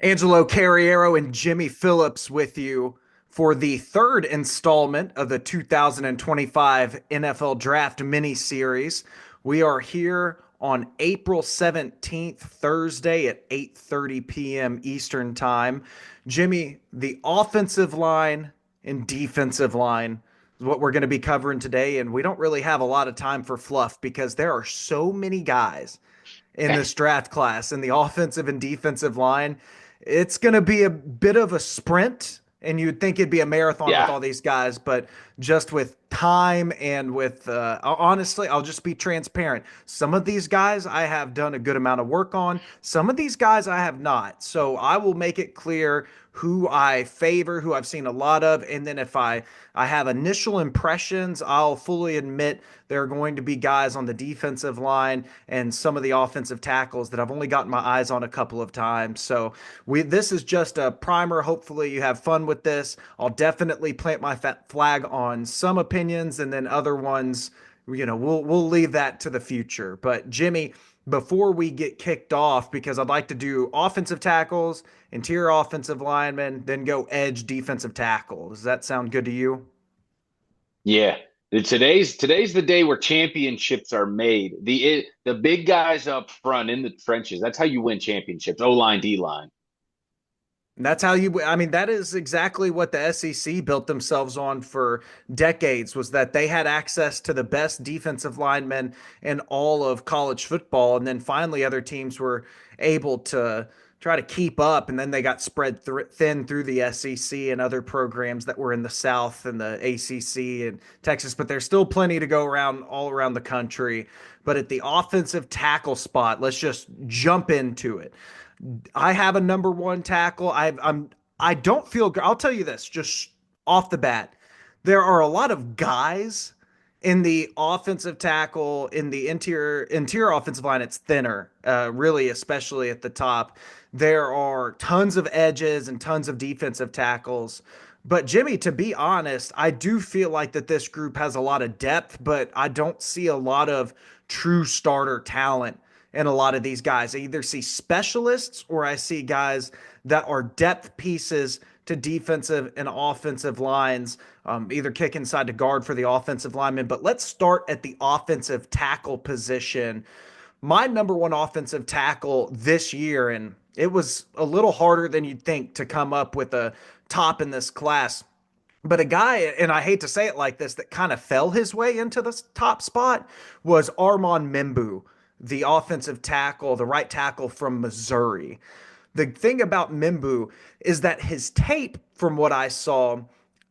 Angelo and Jimmy Phillips with you for the third installment of the 2025 NFL Draft mini series. We are here on April 17th, Thursday at 8:30 p.m. Eastern Time. Jimmy, the offensive line and defensive line is what we're going to be covering today, and we don't really have a lot of time for fluff because there are so many guys in this draft class in the offensive and defensive line. It's going to be a bit of a sprint, and you'd think it'd be a marathon with Yeah. all these guys, but just with time and with honestly, I'll just be transparent. Some of these guys I have done a good amount of work on, some of these guys I have not. So I will make it clear who I favor, who I've seen a lot of, and then if I have initial impressions, I'll fully admit there are going to be guys on the defensive line and some of the offensive tackles that I've only gotten my eyes on a couple of times. So this is just a primer. Hopefully you have fun with this. I'll definitely plant my flag on some opinions, and then other ones, we'll leave that to the future. But Jimmy, before we get kicked off, because I'd like to do offensive tackles, interior offensive linemen, then go edge defensive tackle. Does that sound good to you? Yeah. Today's the day where championships are made. The big guys up front in the trenches. That's how you win championships. O line, D line. And that's how I mean, that is exactly what the SEC built themselves on for decades, was that they had access to the best defensive linemen in all of college football. And then finally, other teams were able to try to keep up. And then they got spread thin through the SEC and other programs that were in the South and the ACC and Texas. But there's still plenty to go around all around the country. But at the offensive tackle spot, let's just jump into it. I have a number one tackle. I don't feel. I'll tell you this, just off the bat, there are a lot of guys in the offensive tackle in the interior offensive line. It's thinner, really, especially at the top. There are tons of edges and tons of defensive tackles. But Jimmy, to be honest, I do feel like that this group has a lot of depth, but I don't see a lot of true starter talent in a lot of these guys. I either see specialists or I see guys that are depth pieces to defensive and offensive lines, either kick inside to guard for the offensive lineman. But let's start at the offensive tackle position. My number one offensive tackle this year, and it was a little harder than you'd think to come up with a top in this class. But a guy, and I hate to say it like this, that kind of fell his way into the top spot was Armand Membu, the offensive tackle, the right tackle from Missouri. The thing about Membu is that his tape, from what I saw,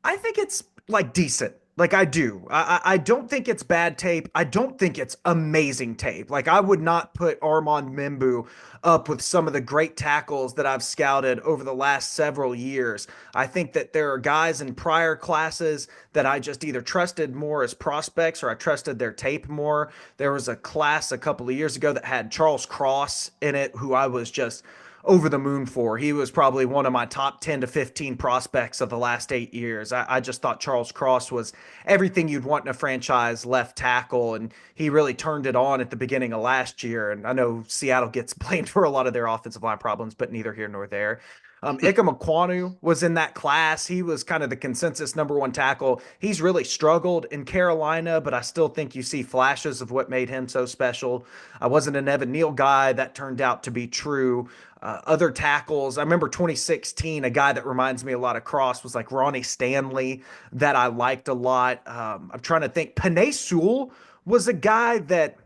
I think it's like decent. Like I do. I don't think it's bad tape. I don't think it's amazing tape. Like I would not put Armand Membu up with some of the great tackles that I've scouted over the last several years. I think that there are guys in prior classes that I just either trusted more as prospects or I trusted their tape more. There was a class a couple of years ago that had Charles Cross in it, who I was just over the moon for. He was probably one of my top 10 to 15 prospects of the last 8 years. I just thought Charles Cross was everything you'd want in a franchise left tackle, and he really turned it on at the beginning of last year. And I know Seattle gets blamed for a lot of their offensive line problems, but neither here nor there. Ikem Ekwonu was in that class. He was kind of the consensus number one tackle. He's really struggled in Carolina, but I still think you see flashes of what made him so special. I wasn't an Evan Neal guy. That turned out to be true. Other tackles, I remember 2016, a guy that reminds me a lot of Cross was like Ronnie Stanley that I liked a lot. I'm trying to think. Panay Sewell was a guy that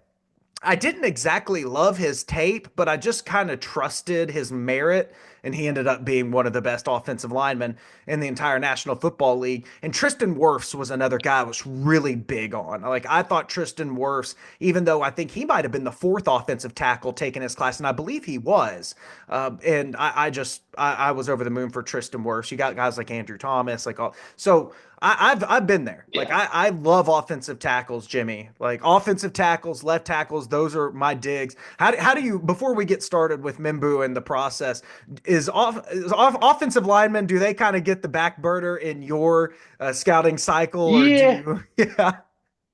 I didn't exactly love his tape, but I just kind of trusted his merit, and he ended up being one of the best offensive linemen in the entire National Football League. And Tristan Wirfs was another guy I was really big on. Like I thought Tristan Wirfs, even though I think he might have been the fourth offensive tackle taken his class, and I believe he was. And I was over the moon for Tristan Wirfs. You got guys like Andrew Thomas, like all. So I've been there. Like Yeah. I love offensive tackles, Jimmy. Like offensive tackles, left tackles, those are my digs. How do you, before we get started with Membu and the process, is offensive linemen, do they kind of get the back burner in your scouting cycle, or do Yeah. you? Yeah.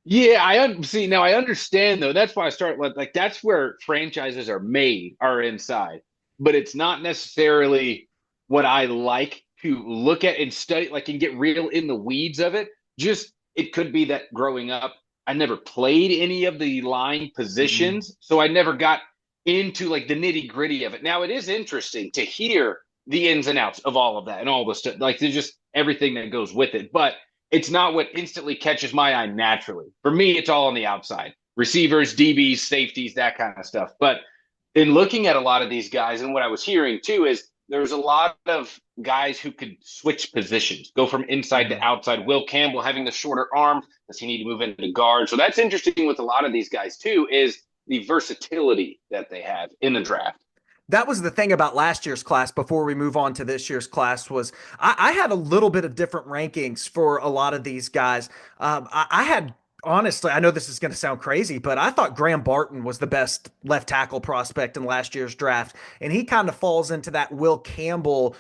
Yeah. See now. I understand though. That's why I start like that's where franchises are made are inside. but it's not necessarily what I like to look at and study, like and get real in the weeds of it. Just it could be that growing up, I never played any of the line Mm. positions, so I never got into like the nitty gritty of it. Now it is interesting to hear the ins and outs of all of that and all the stuff. Like there's just everything that goes with it, but it's not what instantly catches my eye naturally. For me, it's all on the outside. Receivers, DBs, safeties, that kind of stuff. But in looking at a lot of these guys, and what I was hearing too is there's a lot of guys who could switch positions, go from inside to Mhm. outside. Will Campbell having the shorter arms, does he need to move into guard? So that's interesting with a lot of these guys too, is the versatility that they have in the draft. That was the thing about last year's class before we move on to this year's class was I had a little bit of different rankings for a lot of these guys. I had honestly, I know this is going to sound crazy, but I thought Graham Barton was the best left tackle prospect in last year's draft, and he kind of falls into that Will Campbell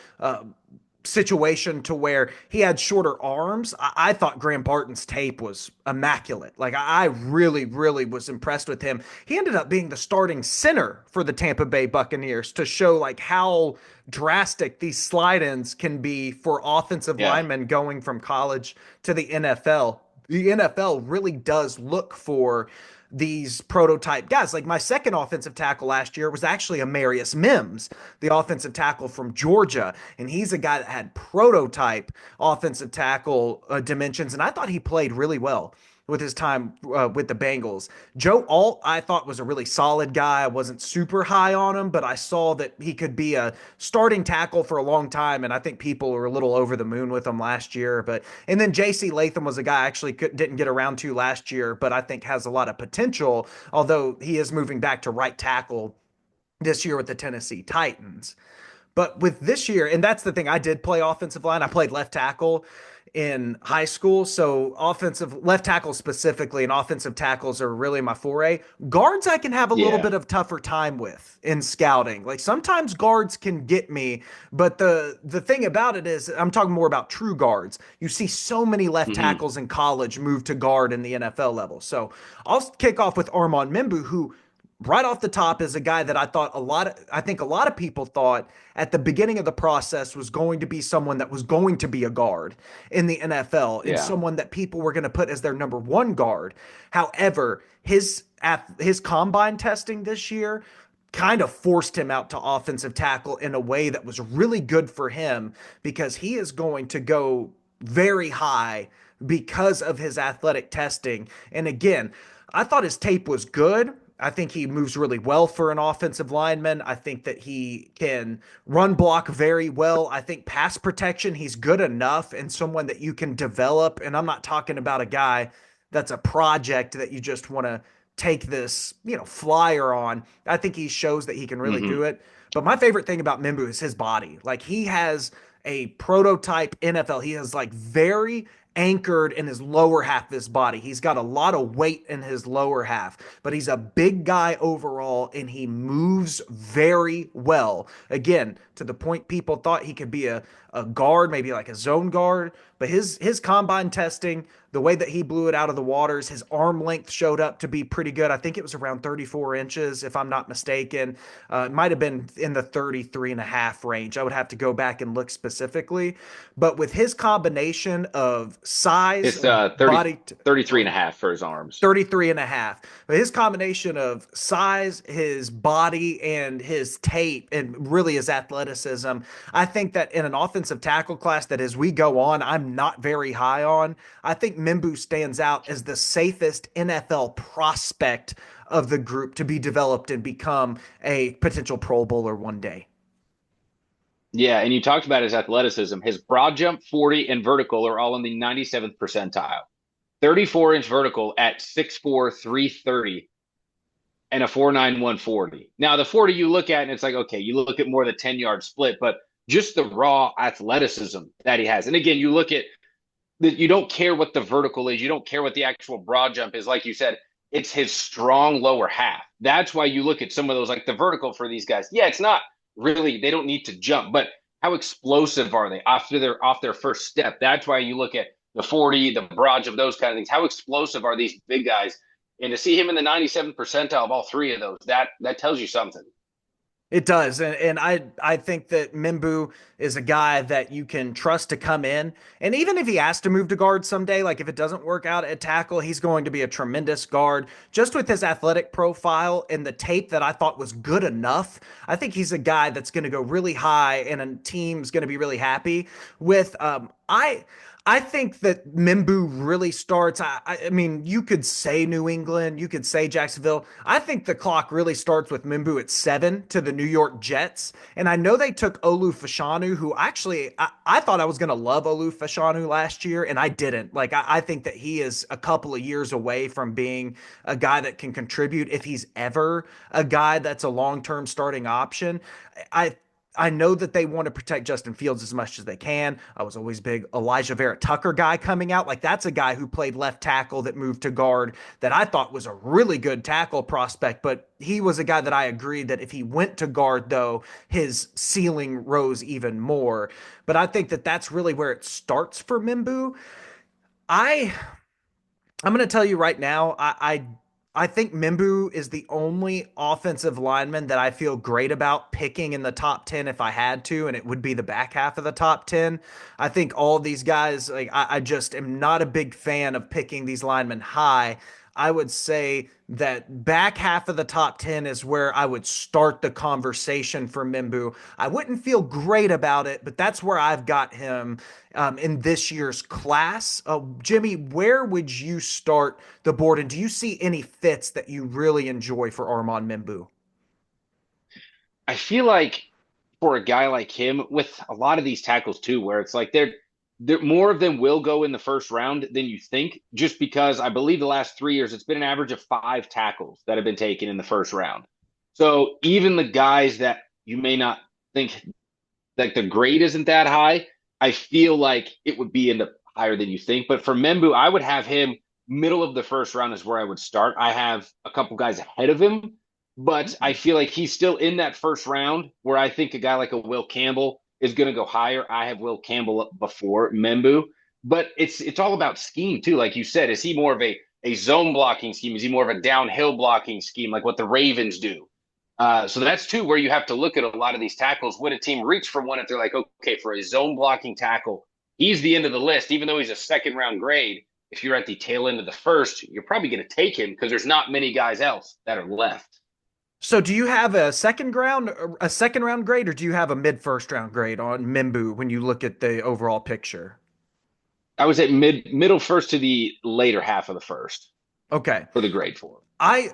situation to where he had shorter arms. I thought Graham Barton's tape was immaculate. Like I really, really was impressed with him. He ended up being the starting center for the Tampa Bay Buccaneers to show like how drastic these slide-ins can be for offensive Yeah. linemen going from college to the NFL. The NFL really does look for these prototype guys. Like my second offensive tackle last year was actually Amarius Mims, the offensive tackle from Georgia. And he's a guy that had prototype offensive tackle dimensions. And I thought he played really well with his time with the Bengals. Joe Alt, I thought was a really solid guy. I wasn't super high on him, but I saw that he could be a starting tackle for a long time, and I think people were a little over the moon with him last year. But and then J.C. Latham was a guy I actually didn't get around to last year, but I think has a lot of potential. Although he is moving back to right tackle this year with the Tennessee Titans. But with this year, and that's the thing, I did play offensive line. I played left tackle in high school. So offensive left tackle specifically and offensive tackles are really my foray. Guards I can have a little Yeah. bit of tougher time with in scouting. Like sometimes guards can get me, but the thing about it is I'm talking more about true guards. You see so many left Mm-hmm. tackles in college move to guard in the NFL level. So I'll kick off with Armand Mimbu, who right off the top is a guy that I think a lot of people thought at the beginning of the process was going to be someone that was going to be a guard in the NFL and Yeah. someone that people were going to put as their number one guard. However, his combine testing this year kind of forced him out to offensive tackle in a way that was really good for him because he is going to go very high because of his athletic testing. And again, I thought his tape was good. I think he moves really well for an offensive lineman. I think that he can run block very well. I think pass protection, he's good enough and someone that you can develop. And I'm not talking about a guy that's a project that you just want to take this, flyer on. I think he shows that he can really Mm-hmm. do it. But my favorite thing about Mimbu is his body. Like he has a prototype NFL. He is like very anchored in his lower half of his body. He's got a lot of weight in his lower half, but he's a big guy overall and he moves very well. Again, to the point people thought he could be a guard, maybe like a zone guard, but his combine testing, the way that he blew it out of the waters, his arm length showed up to be pretty good. I think it was around 34 inches, if I'm not mistaken. It might have been in the 33 and a half range. I would have to go back and look specifically. But with his combination of size, It's 30, body, 33 and oh, a half for his arms. 33 and a half. But his combination of size, his body, and his tape, and really his athleticism, I think that in an offensive tackle class that as we go on, I'm not very high on. I think Mimbu stands out as the safest NFL prospect of the group to be developed and become a potential Pro Bowler one day. Yeah, and you talked about his athleticism. His broad jump, 40, and vertical are all in the 97th percentile. 34-inch vertical at 6'4", 330, and a 4.9 140. Now, the 40 you look at, and it's like, okay, you look at more the 10-yard split, but just the raw athleticism that he has. And again, you look at that, you don't care what the vertical is, you don't care what the actual broad jump is. Like you said, it's his strong lower half. That's why you look at some of those, like the vertical for these guys. Yeah, it's not really, they don't need to jump, but how explosive are they after they're off their first step? That's why you look at the 40, the broad jump, those kind of things. How explosive are these big guys? And to see him in the 97th percentile of all three of those, that tells you something. It does. And I think that Mimbu is a guy that you can trust to come in. And even if he has to move to guard someday, like if it doesn't work out at tackle, he's going to be a tremendous guard. Just with his athletic profile and the tape that I thought was good enough, I think he's a guy that's going to go really high and a team's going to be really happy with. I think that Mimbu really starts. I mean, you could say New England, you could say Jacksonville. I think the clock really starts with Mimbu at 7 to the New York Jets. And I know they took Olu Fashanu, who actually I thought I was going to love Olu Fashanu last year, and I didn't. Like, I think that he is a couple of years away from being a guy that can contribute if he's ever a guy that's a long term starting option. I I know that they want to protect Justin Fields as much as they can. I was always big Elijah Vera Tucker guy coming out. Like that's a guy who played left tackle that moved to guard that I thought was a really good tackle prospect, but he was a guy that I agreed that if he went to guard though, his ceiling rose even more. But I think that that's really where it starts for Mimbu. I I'm going to tell you right now, I think Mimbu is the only offensive lineman that I feel great about picking in the top 10 if I had to, and it would be the back half of the top 10. I think all these guys, like I just am not a big fan of picking these linemen high. I would say that back half of the top 10 is where I would start the conversation for Mimbu. I wouldn't feel great about it, but that's where I've got him in this year's class. Jimmy, where would you start the board? And do you see any fits that you really enjoy for Armand Mimbu? I feel like for a guy like him, with a lot of these tackles too, where it's like they're more of them will go in the first round than you think, just because I believe the last 3 years it's been an average of 5 tackles that have been taken in the first round. So even the guys that you may not think like the grade isn't that high, I feel like it would be in the higher than you think. But for Membu, I would have him middle of the first round is where I would start. I have a couple guys ahead of him, but I feel like he's still in that first round where I think a guy like a Will Campbell is going to go higher. I have Will Campbell up before Membu, but it's all about scheme too. Like you said, is he more of a zone blocking scheme? Is he more of a downhill blocking scheme like what the Ravens do? So that's two where you have to look at a lot of these tackles. When a team reach for one, if they're like, okay, for a zone blocking tackle, he's the end of the list, even though he's a second round grade. If you're at the tail end of the first, you're probably going to take him because there's not many guys else that are left. So do you have a second round grade, or do you have a mid first round grade on Mimbu when you look at the overall picture? I was at middle first to the later half of the first Okay. for the grade for him. I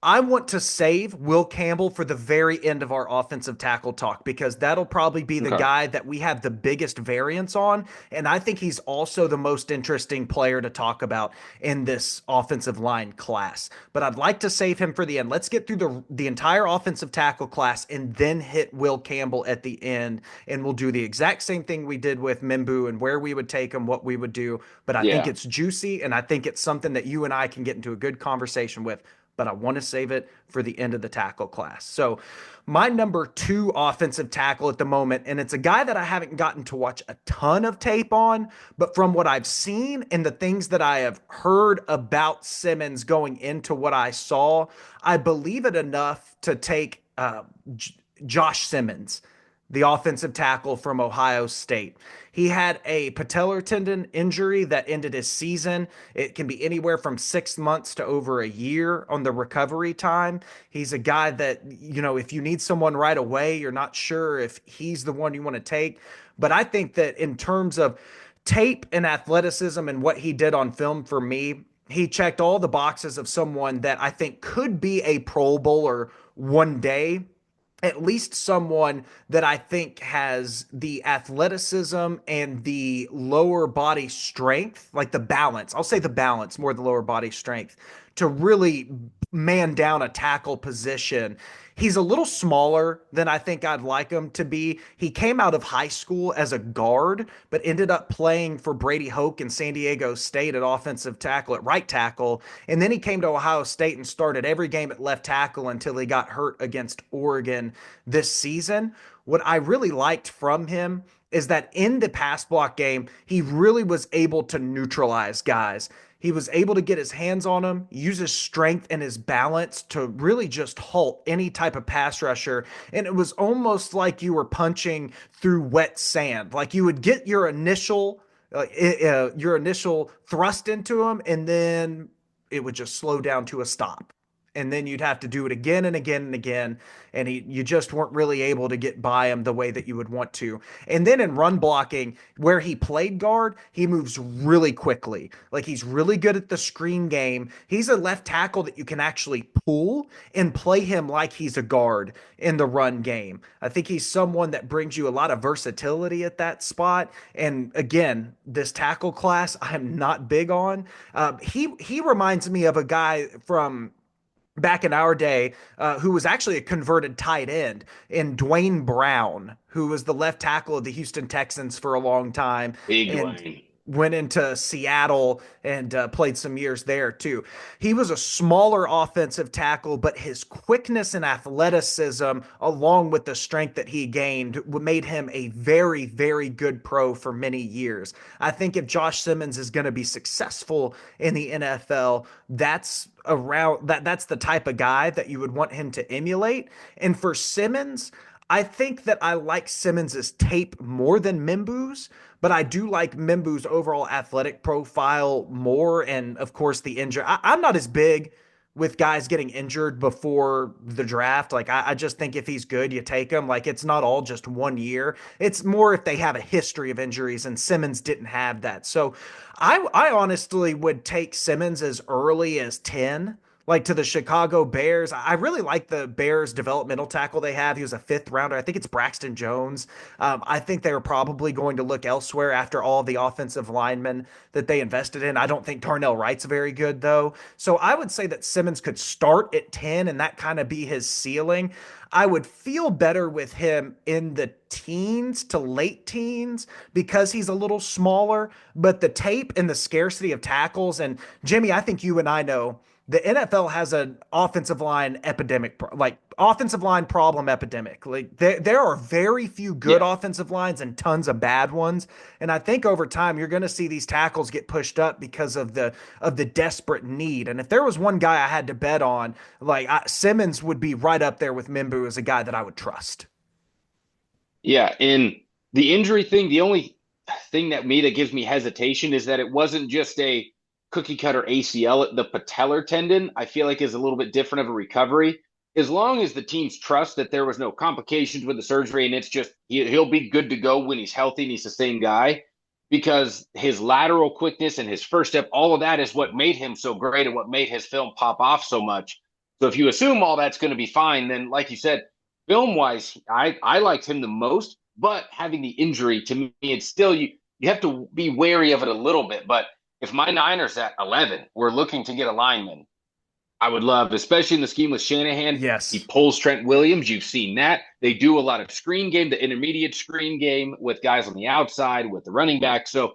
I want to save Will Campbell for the very end of our offensive tackle talk because that'll probably be the Okay. guy that we have the biggest variance on. And I think he's also the most interesting player to talk about in this offensive line class. But I'd like to save him for the end. Let's get through the entire offensive tackle class and then hit Will Campbell at the end. And we'll do the exact same thing we did with Mimbu and where we would take him, what we would do. But I think Yeah. it's juicy and I think it's something that you and I can get into a good conversation with, but I want to save it for the end of the tackle class. So, my number two offensive tackle at the moment, and it's a guy that I haven't gotten to watch a ton of tape on, but from what I've seen and the things that I have heard about Simmons going into what I saw, I believe it enough to take Josh Simmons, the offensive tackle from Ohio State. He had a patellar tendon injury that ended his season. It can be anywhere from 6 months to over a year on the recovery time. He's a guy that, if you need someone right away, you're not sure if he's the one you want to take. But I think that in terms of tape and athleticism and what he did on film for me, he checked all the boxes of someone that I think could be a Pro Bowler one day, at least someone that I think has the athleticism and the lower body strength, like the balance. I'll say the balance more the lower body strength to really man down a tackle position. He's a little smaller than I think I'd like him to be. He came out of high school as a guard, but ended up playing for Brady Hoke in San Diego State at offensive tackle, at right tackle. And then he came to Ohio State and started every game at left tackle until he got hurt against Oregon this season. What I really liked from him is that in the pass block game, he really was able to neutralize guys. He was able to get his hands on him, use his strength and his balance to really just halt any type of pass rusher. And it was almost like you were punching through wet sand. Like you would get your initial thrust into him, and then it would just slow down to a stop, and then you'd have to do it again and again and again, and you just weren't really able to get by him the way that you would want to. And then in run blocking, where he played guard, he moves really quickly. Like he's really good at the screen game. He's a left tackle that you can actually pull and play him like he's a guard in the run game. I think he's someone that brings you a lot of versatility at that spot. And again, this tackle class I'm not big on. He reminds me of a guy from back in our day, who was actually a converted tight end, in Dwayne Brown, who was the left tackle of the Houston Texans for a long time Big and Dwayne. went into Seattle and played some years there too. He was a smaller offensive tackle, but his quickness and athleticism, along with the strength that he gained, made him a very, very good pro for many years. I think if Josh Simmons is going to be successful in the NFL, that's the type of guy that you would want him to emulate. And for Simmons, I think that I like Simmons's tape more than Mimbu's, but I do like Mimbu's overall athletic profile more. And of course, the injury. I'm not as big with guys getting injured before the draft. Like, I just think if he's good, you take him. Like, it's not all just 1 year. It's more if they have a history of injuries, and Simmons didn't have that. So I honestly would take Simmons as early as 10, like to the Chicago Bears. I really like the Bears developmental tackle they have. He was a fifth rounder. I think it's Braxton Jones. I think they were probably going to look elsewhere after all the offensive linemen that they invested in. I don't think Darnell Wright's very good, though. So I would say that Simmons could start at 10 and that kind of be his ceiling. I would feel better with him in the teens to late teens because he's a little smaller, but the tape and the scarcity of tackles, and Jimmy, I think you and I know the NFL has an offensive line epidemic, like offensive line problem epidemic. Like there are very few good Yeah. offensive lines and tons of bad ones. And I think over time you're going to see these tackles get pushed up because of the desperate need. And if there was one guy I had to bet on, Simmons would be right up there with Mimbu as a guy that I would trust. Yeah. And the injury thing, the only thing that gives me hesitation is that it wasn't just a cookie cutter ACL. The patellar tendon, I feel like, is a little bit different of a recovery. As long as the teams trust that there was no complications with the surgery and it's just he'll be good to go when he's healthy and he's the same guy, because his lateral quickness and his first step, all of that is what made him so great and what made his film pop off so much. So if you assume all that's going to be fine, then like you said, film wise, I liked him the most. But having the injury, to me, it's still you have to be wary of it a little bit. But if my Niners at 11 were looking to get a lineman, I would love, especially in the scheme with Shanahan. He Yes. pulls Trent Williams. You've seen that. They do a lot of screen game, the intermediate screen game with guys on the outside, with the running back. So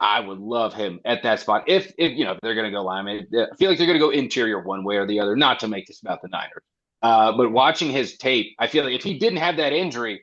I would love him at that spot. If they're going to go lineman, I feel like they're going to go interior one way or the other, not to make this about the Niners. But watching his tape, I feel like if he didn't have that injury,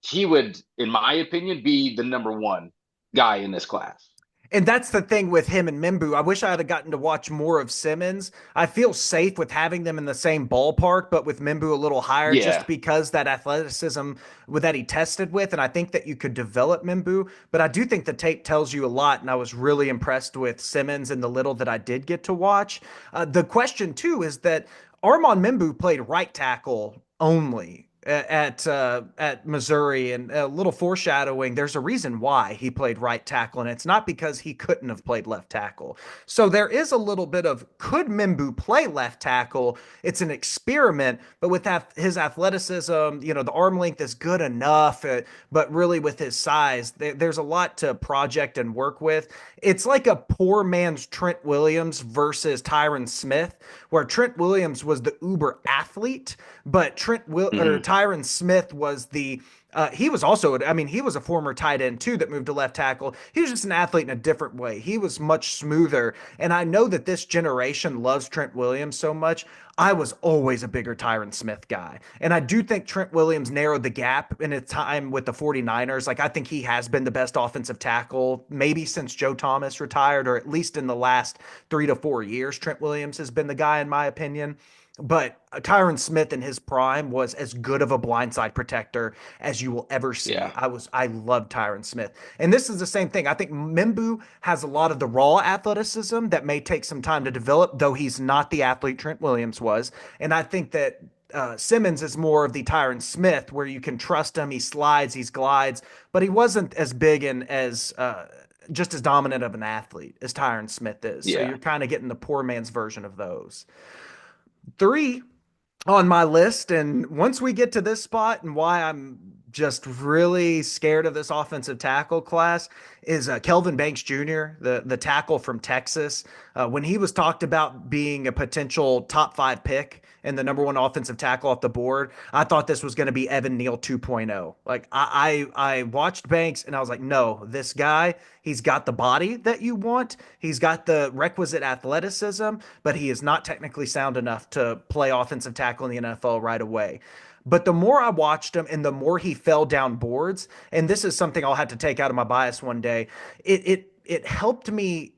he would, in my opinion, be the number one guy in this class. And that's the thing with him and Mimbu. I wish I had gotten to watch more of Simmons. I feel safe with having them in the same ballpark, but with Mimbu a little higher just Yeah. because that athleticism that he tested with. And I think that you could develop Mimbu, but I do think the tape tells you a lot. And I was really impressed with Simmons and the little that I did get to watch. The question, too, is that Armand Mimbu played right tackle only at Missouri, and a little foreshadowing. There's a reason why he played right tackle, and it's not because he couldn't have played left tackle. So there is a little bit of could Mimbu play left tackle? It's an experiment, but with his athleticism, the arm length is good enough, but really with his size, there's a lot to project and work with. It's like a poor man's Trent Williams versus Tyron Smith, where Trent Williams was the uber athlete, but Tyron Smith was he was also, I mean, he was a former tight end too that moved to left tackle. He was just an athlete in a different way. He was much smoother. And I know that this generation loves Trent Williams so much. I was always a bigger Tyron Smith guy. And I do think Trent Williams narrowed the gap in his time with the 49ers. Like, I think he has been the best offensive tackle, maybe since Joe Thomas retired, or at least in the last 3 to 4 years. Trent Williams has been the guy, in my opinion. But Tyron Smith in his prime was as good of a blindside protector as you will ever see. Yeah. I love Tyron Smith. And this is the same thing. I think Mimbu has a lot of the raw athleticism that may take some time to develop, though he's not the athlete Trent Williams was. And I think that Simmons is more of the Tyron Smith, where you can trust him. He slides, he glides, but he wasn't as big and as just as dominant of an athlete as Tyron Smith is. So Yeah. you're kind of getting the poor man's version of those. Three on my list. And once we get to this spot and why I'm just really scared of this offensive tackle class is Kelvin Banks Jr., the tackle from Texas. When he was talked about being a potential top 5 pick and the number one offensive tackle off the board, I thought this was going to be Evan Neal 2.0. Like I watched Banks and I was like, no, this guy, he's got the body that you want. He's got the requisite athleticism, but he is not technically sound enough to play offensive tackle in the NFL right away. But the more I watched him and the more he fell down boards, and this is something I'll have to take out of my bias one day, it helped me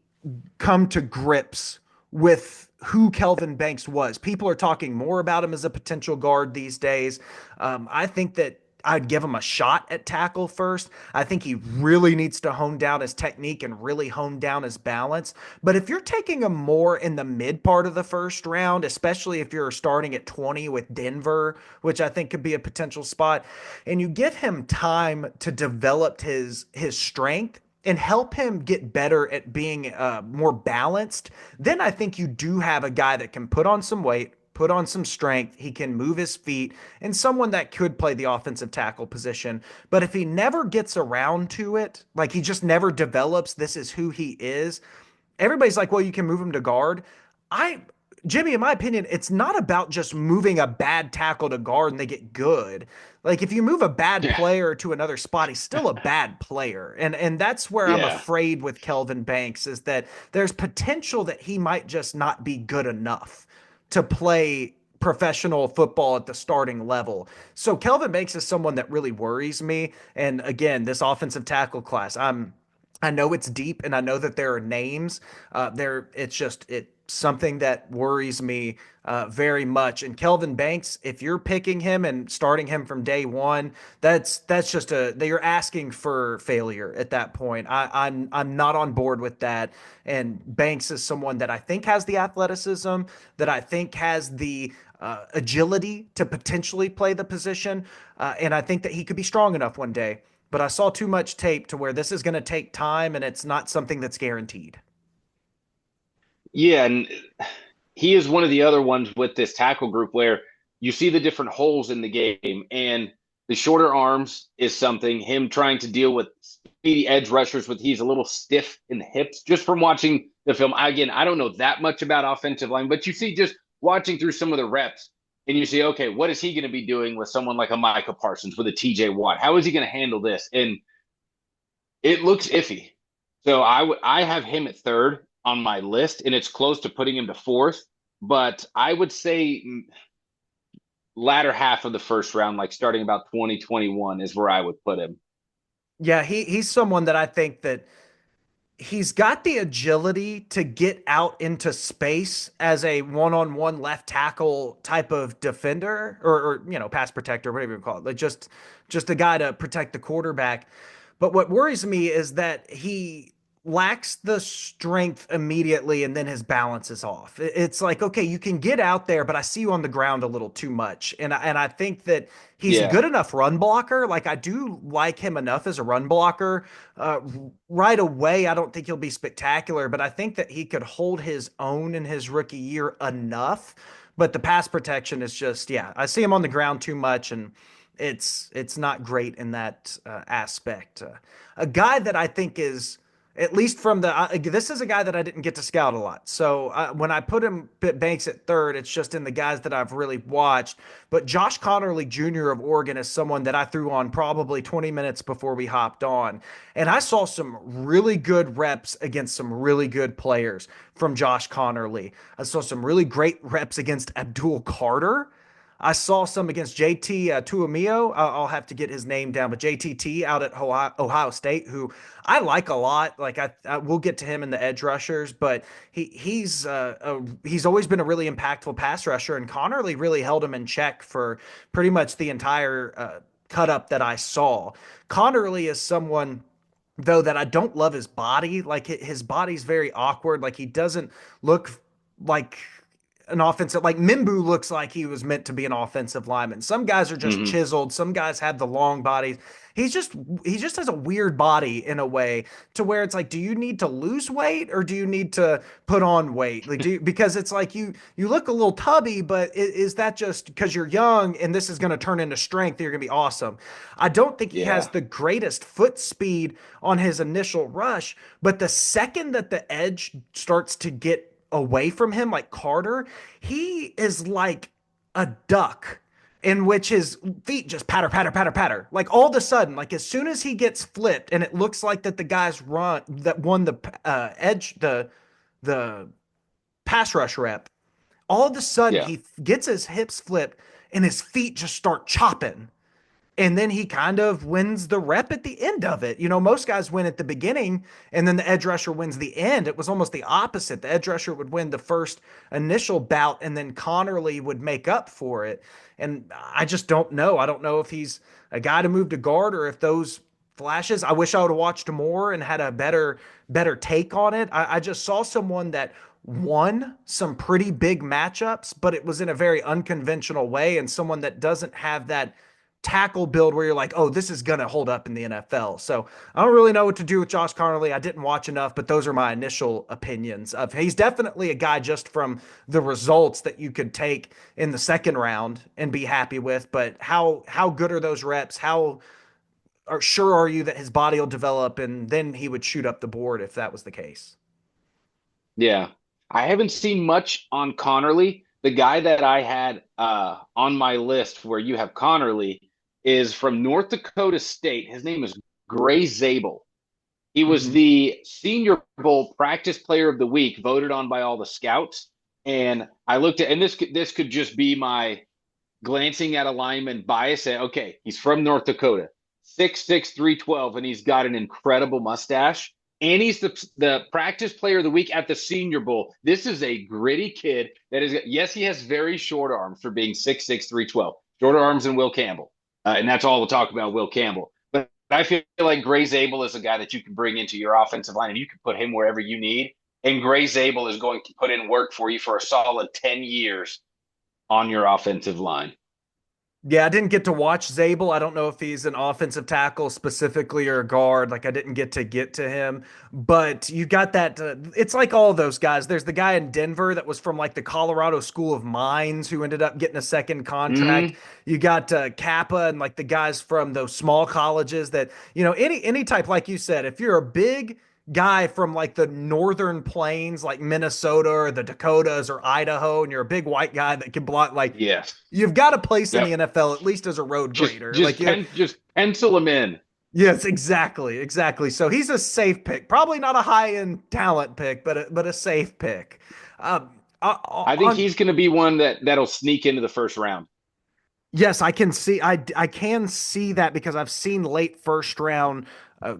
come to grips with who Kelvin Banks was. People are talking more about him as a potential guard these days. I think that I'd give him a shot at tackle first. I think he really needs to hone down his technique and really hone down his balance. But if you're taking him more in the mid part of the first round, especially if you're starting at 20 with Denver, which I think could be a potential spot, and you give him time to develop his strength and help him get better at being more balanced, then I think you do have a guy that can put on some weight, put on some strength. He can move his feet and someone that could play the offensive tackle position. But if he never gets around to it, like he just never develops, this is who he is. Everybody's like, well, you can move him to guard. I, Jimmy, in my opinion, it's not about just moving a bad tackle to guard and they get good. Like if you move a bad Yeah. player to another spot, he's still a bad player. And that's where I'm Yeah. afraid with Kelvin Banks is that there's potential that he might just not be good enough to play professional football at the starting level. So Kelvin Banks is someone that really worries me. And again, this offensive tackle class, I know it's deep and I know that there are names. It's something that worries me very much. And Kelvin Banks, if you're picking him and starting him from day one, that's just you're asking for failure at that point. I'm not on board with that. And Banks is someone that I think has the athleticism, that I think has the agility to potentially play the position, and I think that he could be strong enough one day. But I saw too much tape to where this is going to take time and it's not something that's guaranteed. Yeah, and he is one of the other ones with this tackle group where you see the different holes in the game, and the shorter arms is something. Him trying to deal with speedy edge rushers with he's a little stiff in the hips. Just from watching the film, again, I don't know that much about offensive line, but you see just watching through some of the reps, and you see, okay, what is he going to be doing with someone like a Micah Parsons, with a TJ Watt? How is he going to handle this? And it looks iffy. So I have him at third on my list, and it's close to putting him to fourth. But I would say latter half of the first round, like starting about 2021, is where I would put him. Yeah, he's someone that I think that he's got the agility to get out into space as a one-on-one left tackle type of defender or pass protector, whatever you call it. Like just a guy to protect the quarterback. But what worries me is that he lacks the strength immediately and then his balance is off. It's like, okay, you can get out there, but I see you on the ground a little too much. And I think that he's a Yeah. good enough run blocker. Like I do like him enough as a run blocker. Uh, right away, I don't think he'll be spectacular, but I think that he could hold his own in his rookie year enough. But the pass protection is just, yeah, I see him on the ground too much and it's not great in that aspect. A guy that I think is at least from this is a guy that I didn't get to scout a lot. So when I put him Banks at third, it's just in the guys that I've really watched. But Josh Connerly Jr. of Oregon is someone that I threw on probably 20 minutes before we hopped on. And I saw some really good reps against some really good players from Josh Connerly. I saw some really great reps against Abdul Carter. I saw some against JT Tuamio. I'll have to get his name down, but JTT out at Ohio State, who I like a lot. Like I we'll get to him in the edge rushers, but he's always been a really impactful pass rusher, and Connerly really held him in check for pretty much the entire cut up that I saw. Connerly is someone though that I don't love his body. Like his body's very awkward. Like he doesn't look like an offensive like Mimbu looks like he was meant to be an offensive lineman. Some guys are just Hmm. chiseled, some guys have the long bodies. He's just he just has a weird body in a way to where it's like, do you need to lose weight or do you need to put on weight? Like because it's like you look a little tubby, but is that just because you're young and this is going to turn into strength? You're going to be awesome. I don't think he has Yeah. the greatest foot speed on his initial rush, but the second that the edge starts to get away from him, like Carter, he is like a duck in which his feet just patter, patter, patter, patter. Like all of a sudden, like as soon as he gets flipped, and it looks like that the guys run that won the edge, the pass rush rep, all of a sudden Yeah. he gets his hips flipped and his feet just start chopping, and then he kind of wins the rep at the end of it. You know, most guys win at the beginning and then the edge rusher wins the end. It was almost the opposite. The edge rusher would win the first initial bout and then Connerly would make up for it. And I just don't know. I don't know if he's a guy to move to guard or if those flashes. I wish I would have watched more and had a better take on it. I just saw someone that won some pretty big matchups, but it was in a very unconventional way, and someone that doesn't have that tackle build where you're like, oh, this is going to hold up in the NFL. So I don't really know what to do with Josh Connerly. I didn't watch enough, but those are my initial opinions of he's definitely a guy just from the results that you could take in the second round and be happy with. But how good are those reps? How sure are you that his body will develop and then he would shoot up the board if that was the case? Yeah. I haven't seen much on Connerly. The guy that I had on my list where you have Connerly is from North Dakota State. His name is Gray Zabel. He was Mm-hmm. the Senior Bowl Practice Player of the Week, voted on by all the scouts. And I looked at, and this could just be my glancing at a lineman bias. Say, okay, he's from North Dakota, 6'6", 312, and he's got an incredible mustache. And he's the practice player of the week at the Senior Bowl. This is a gritty kid that is, yes, he has very short arms for being 6'6", 312. Shorter arms than Will Campbell. And that's all we'll talk about, Will Campbell. But I feel like Gray Zabel is a guy that you can bring into your offensive line, and you can put him wherever you need. And Gray Zabel is going to put in work for you for a solid 10 years on your offensive line. Yeah, I didn't get to watch Zabel. I don't know if he's an offensive tackle specifically or a guard. Like I didn't get to him, but you got that. It's like all those guys. There's the guy in Denver that was from like the Colorado School of Mines who ended up getting a second contract. Mm-hmm. You got Kappa and like the guys from those small colleges that any type like you said. If you're a big guy from like the northern plains, like Minnesota or the Dakotas or Idaho, and you're a big white guy that can block, like Yes. you've got a place in the Yep. NFL at least as a road Just grader. just pen just pencil him in. Yes, exactly, exactly. So he's a safe pick, probably not a high end talent pick, but a safe pick. Um, I think on he's going to be one that'll sneak into the first round. Yes, I can see. I can see that because I've seen late first round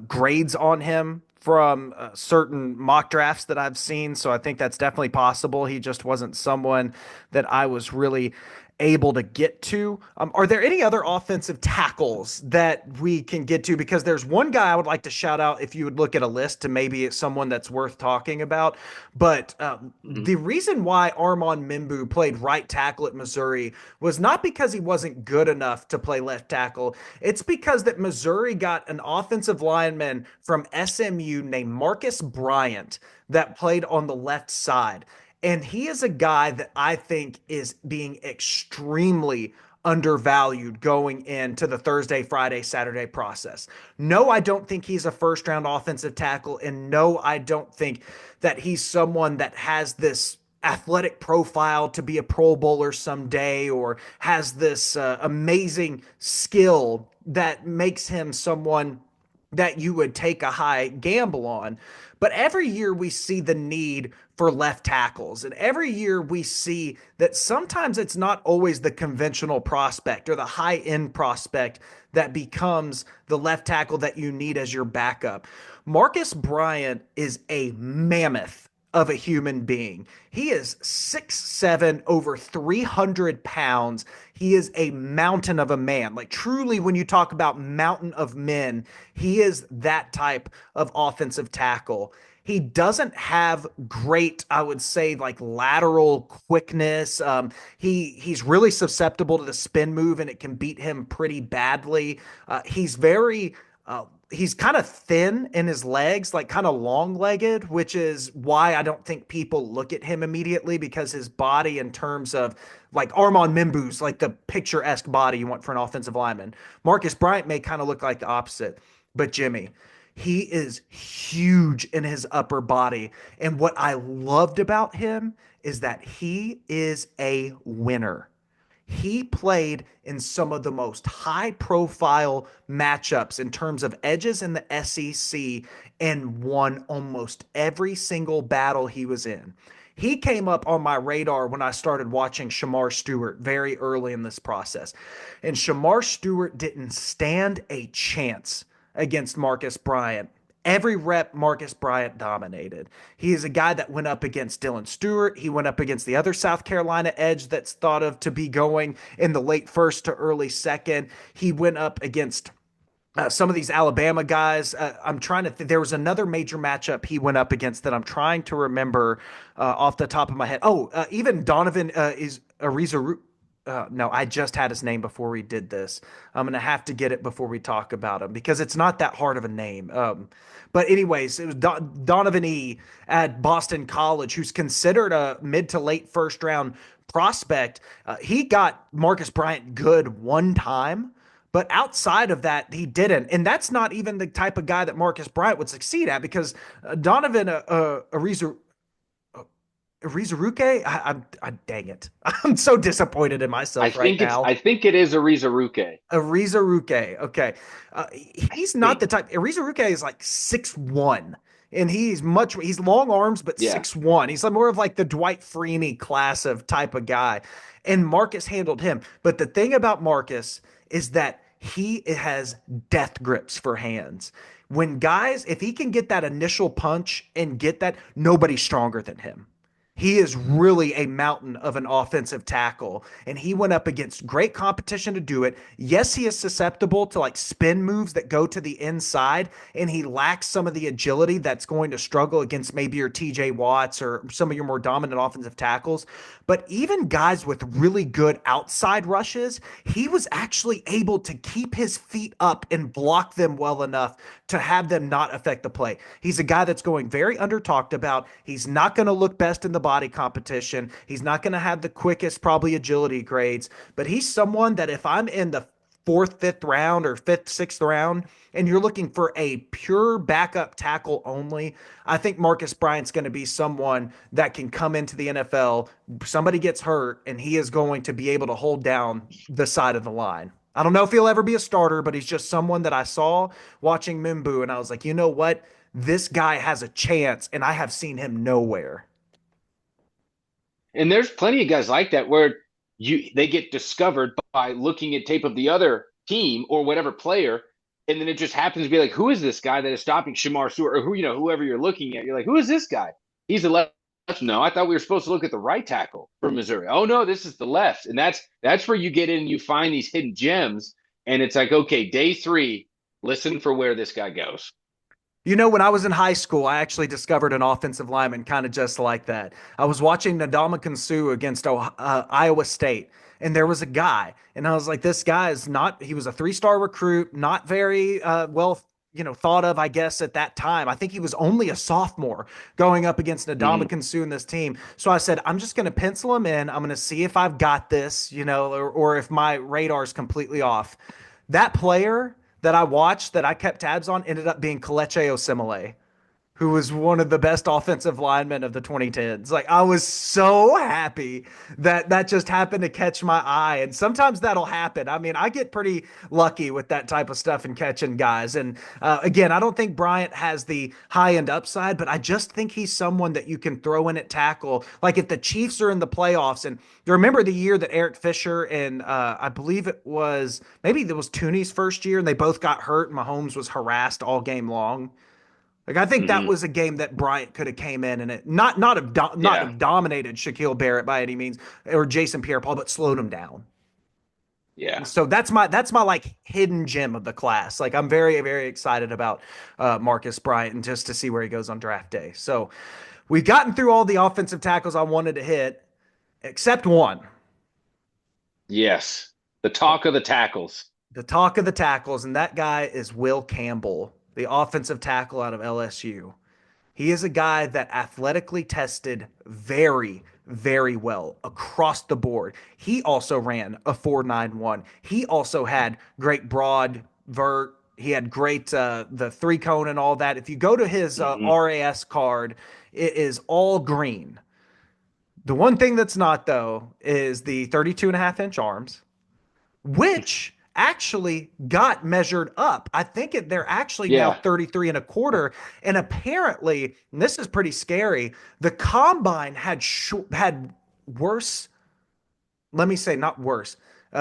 grades on him from certain mock drafts that I've seen. So I think that's definitely possible. He just wasn't someone that I was really able to get to. Are there any other offensive tackles that we can get to? Because there's one guy I would like to shout out if you would look at a list to maybe it's someone that's worth talking about. But Mhm. the reason why Armand Mimbu played right tackle at Missouri was not because he wasn't good enough to play left tackle. It's because that Missouri got an offensive lineman from SMU named Marcus Bryant that played on the left side. And he is a guy that I think is being extremely undervalued going into the Thursday, Friday, Saturday process. No, I don't think he's a first round offensive tackle. And no, I don't think that he's someone that has this athletic profile to be a Pro Bowler someday or has this amazing skill that makes him someone that you would take a high gamble on. But every year we see the need for left tackles. And every year we see that sometimes it's not always the conventional prospect or the high end prospect that becomes the left tackle that you need as your backup. Marcus Bryant is a mammoth of a human being. He is 6'7", over 300 pounds. He is a mountain of a man. Like, truly, when you talk about mountain of men, he is that type of offensive tackle. He doesn't have great, I would say, like lateral quickness. He's really susceptible to the spin move, and it can beat him pretty badly. He's kind of thin in his legs, like kind of long legged, which is why I don't think people look at him immediately, because his body, in terms of like Armand Mimbu's, like the picturesque body you want for an offensive lineman. Marcus Bryant may kind of look like the opposite, but Jimmy, he is huge in his upper body. And what I loved about him is that he is a winner. He played in some of the most high profile matchups in terms of edges in the SEC and won almost every single battle he was in. He came up on my radar when I started watching Shamar Stewart very early in this process. And Shamar Stewart didn't stand a chance against Marcus Bryant. Every rep, Marcus Bryant dominated. He is a guy that went up against Dylan Stewart. He went up against the other South Carolina edge that's thought of to be going in the late first to early second. He went up against some of these Alabama guys. I'm trying to there was another major matchup he went up against that I'm trying to remember off the top of my head. Even Donovan is Ariza. No, I just had his name before we did this. I'm going to have to get it before we talk about him because it's not that hard of a name. But anyways, it was Donovan E. at Boston College, who's considered a mid to late first round prospect. He got Marcus Bryant good one time. But outside of that, he didn't. And that's not even the type of guy that Marcus Bryant would succeed at, because Donovan Ariza, Arizaruke, dang it. I'm so disappointed in myself right now. I think it is Arizaruke. Arizaruke. Okay. He's not Think. the type. Arizaruke is like 6'1", and he's long arms, but Yeah. 6'1". He's more of like the Dwight Freeney class of type of guy. And Marcus handled him. But the thing about Marcus is that he has death grips for hands. If he can get that initial punch and get that, nobody's stronger than him. He is really a mountain of an offensive tackle, and he went up against great competition to do it. Yes, he is susceptible to like spin moves that go to the inside, and he lacks some of the agility that's going to struggle against maybe your TJ Watts or some of your more dominant offensive tackles. But even guys with really good outside rushes, he was actually able to keep his feet up and block them well enough to have them not affect the play. He's a guy that's going very under talked about. He's not going to look best in the body competition. He's not going to have the quickest, probably, agility grades, but he's someone that if I'm in the fourth, fifth round or fifth, sixth round, and you're looking for a pure backup tackle only, I think Marcus Bryant's going to be someone that can come into the NFL. Somebody gets hurt, and he is going to be able to hold down the side of the line. I don't know if he'll ever be a starter, but he's just someone that I saw watching Mimbu, and I was like, you know what? This guy has a chance, and I have seen him nowhere. And there's plenty of guys like that where they get discovered by looking at tape of the other team or whatever player, and then it just happens to be like, who is this guy that is stopping Shamar Stewart, or whoever you're looking at? You're like, who is this guy? He's the left. No, I thought we were supposed to look at the right tackle for Missouri. Oh no, this is the left, and that's where you get in and you find these hidden gems, and it's like, okay, day 3, listen for where this guy goes. When I was in high school, I actually discovered an offensive lineman kind of just like that. I was watching Ndamukong Suh against Iowa State, and there was a guy, and I was like, this guy is not, he was a 3-star recruit, not very well thought of, I guess, at that time. I think he was only a sophomore going up against Hmm. Ndamukong Suh in this team. So I said, I'm just going to pencil him in. I'm going to see if I've got this, or if my radar's completely off. That player that I watched that I kept tabs on ended up being Kelechi Osemele, who was one of the best offensive linemen of the 2010s. Like, I was so happy that that just happened to catch my eye. And sometimes that'll happen. I mean, I get pretty lucky with that type of stuff and catching guys. And again, I don't think Bryant has the high end upside, but I just think he's someone that you can throw in at tackle. Like if the Chiefs are in the playoffs, and you remember the year that Eric Fisher and I believe it was maybe it was Tooney's first year, and they both got hurt, and Mahomes was harassed all game long. Like I think that Hmm. was a game that Bryant could have came in and it not Yeah. have dominated Shaquille Barrett by any means or Jason Pierre-Paul, but slowed him down. Yeah. So that's my like hidden gem of the class. Like I'm very very excited about Marcus Bryant and just to see where he goes on draft day. So we've gotten through all the offensive tackles I wanted to hit, except one. Yes. The talk of the tackles. The talk of the tackles, and that guy is Will Campbell, the offensive tackle out of LSU. He is a guy that athletically tested very, very well across the board. He also ran a 4.91. He also had great broad vert. He had great the three cone and all that. If you go to his Hmm. RAS card, it is all green. The one thing that's not though is the 32 and a half inch arms, which actually got measured up. I think they're actually now Yeah. 33 and a quarter. And apparently, and this is pretty scary, the combine had worse, let me say not worse,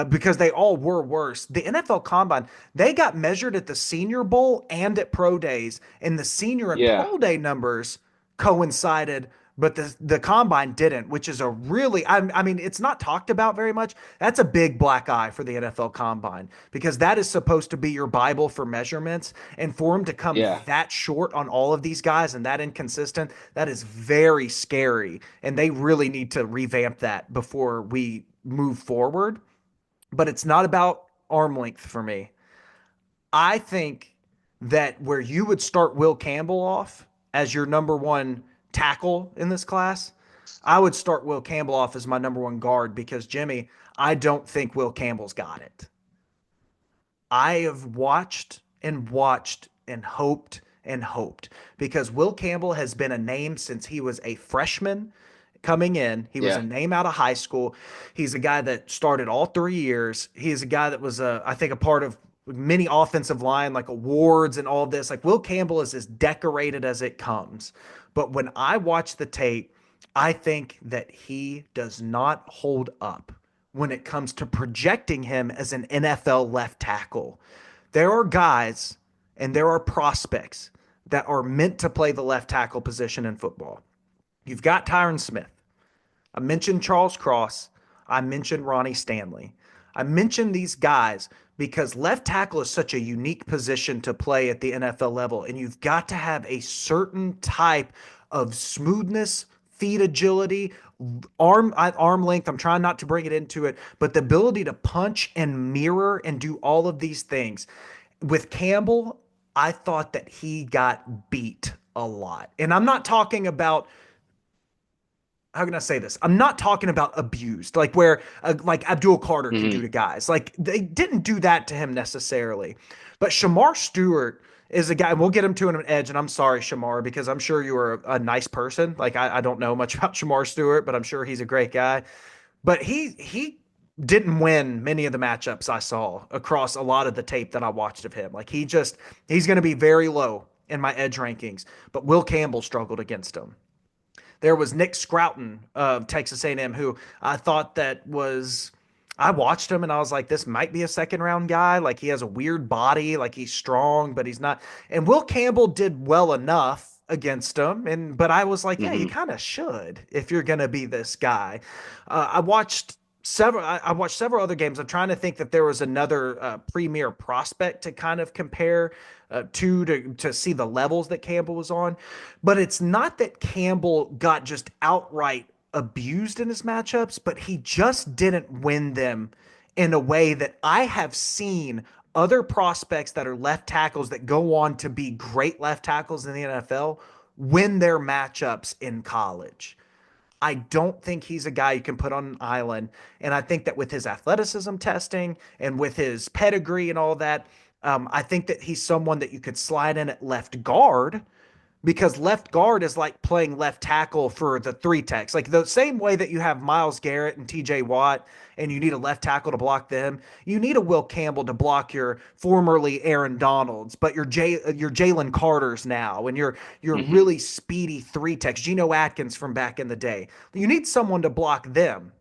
because they all were worse. The NFL Combine, they got measured at the Senior Bowl and at Pro Days, and the Senior and Yeah. Pro Day numbers coincided, but the Combine didn't, which is a really, I mean, it's not talked about very much. That's a big black eye for the NFL Combine because that is supposed to be your Bible for measurements, and for him to come Yeah. that short on all of these guys and that inconsistent, that is very scary, and they really need to revamp that before we move forward. But it's not about arm length for me. I think that where you would start Will Campbell off as your number one tackle in this class, I would start Will Campbell off as my number one guard because, Jimmy, I don't think Will Campbell's got it. I have watched and watched and hoped because Will Campbell has been a name since he was a freshman coming in. He was a Yeah. name out of high school. He's a guy that started all 3 years. He's a guy that was, I think, a part of many offensive line like awards and all of this. Like Will Campbell is as decorated as it comes. But when I watch the tape, I think that he does not hold up when it comes to projecting him as an NFL left tackle. There are guys and there are prospects that are meant to play the left tackle position in football. You've got Tyron Smith. I mentioned Charles Cross. I mentioned Ronnie Stanley. I mentioned these guys because left tackle is such a unique position to play at the NFL level, and you've got to have a certain type of smoothness, feet agility, arm length. I'm trying not to bring it into it, but the ability to punch and mirror and do all of these things. With Campbell, I thought that he got beat a lot. And I'm not talking about, how can I say this? I'm not talking about abused, like where like Abdul Carter can do Hmm. to guys. Like they didn't do that to him necessarily. But Shamar Stewart is a guy, and we'll get him to an edge. And I'm sorry, Shamar, because I'm sure you are a nice person. Like I don't know much about Shamar Stewart, but I'm sure he's a great guy. But he didn't win many of the matchups I saw across a lot of the tape that I watched of him. Like he's going to be very low in my edge rankings. But Will Campbell struggled against him. There was Nick Scrouton of Texas A&M, who I thought that was. I watched him and I was like, this might be a second round guy. Like he has a weird body, like he's strong, but he's not. And Will Campbell did well enough against him, and but I was like, yeah, you Hmm. kind of should if you're gonna be this guy. I watched several other games. I'm trying to think that there was another premier prospect to kind of compare to see the levels that Campbell was on. But it's not that Campbell got just outright abused in his matchups, but he just didn't win them in a way that I have seen other prospects that are left tackles that go on to be great left tackles in the NFL win their matchups in college. I don't think he's a guy you can put on an island. And I think that with his athleticism testing and with his pedigree and all that, I think that he's someone that you could slide in at left guard, because left guard is like playing left tackle for the three techs. Like the same way that you have Myles Garrett and TJ Watt and you need a left tackle to block them, you need a Will Campbell to block your formerly Aaron Donalds, but your Jalen Carters now, and your Hmm. really speedy three techs, Geno Atkins from back in the day. You need someone to block them.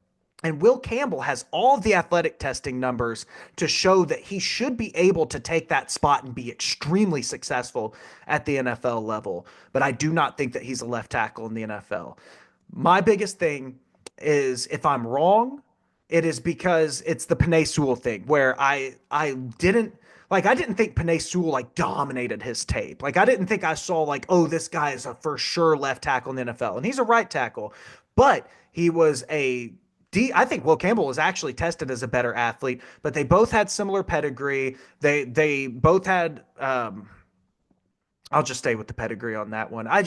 And Will Campbell has all the athletic testing numbers to show that he should be able to take that spot and be extremely successful at the NFL level. But I do not think that he's a left tackle in the NFL. My biggest thing is, if I'm wrong, it is because it's the Penei Sewell thing, where I didn't think Penei Sewell like dominated his tape. Like I didn't think I saw like, oh, this guy is a for sure left tackle in the NFL. And he's a right tackle, but he was a I think Will Campbell was actually tested as a better athlete, but they both had similar pedigree. They both had I'll just stay with the pedigree on that one. I,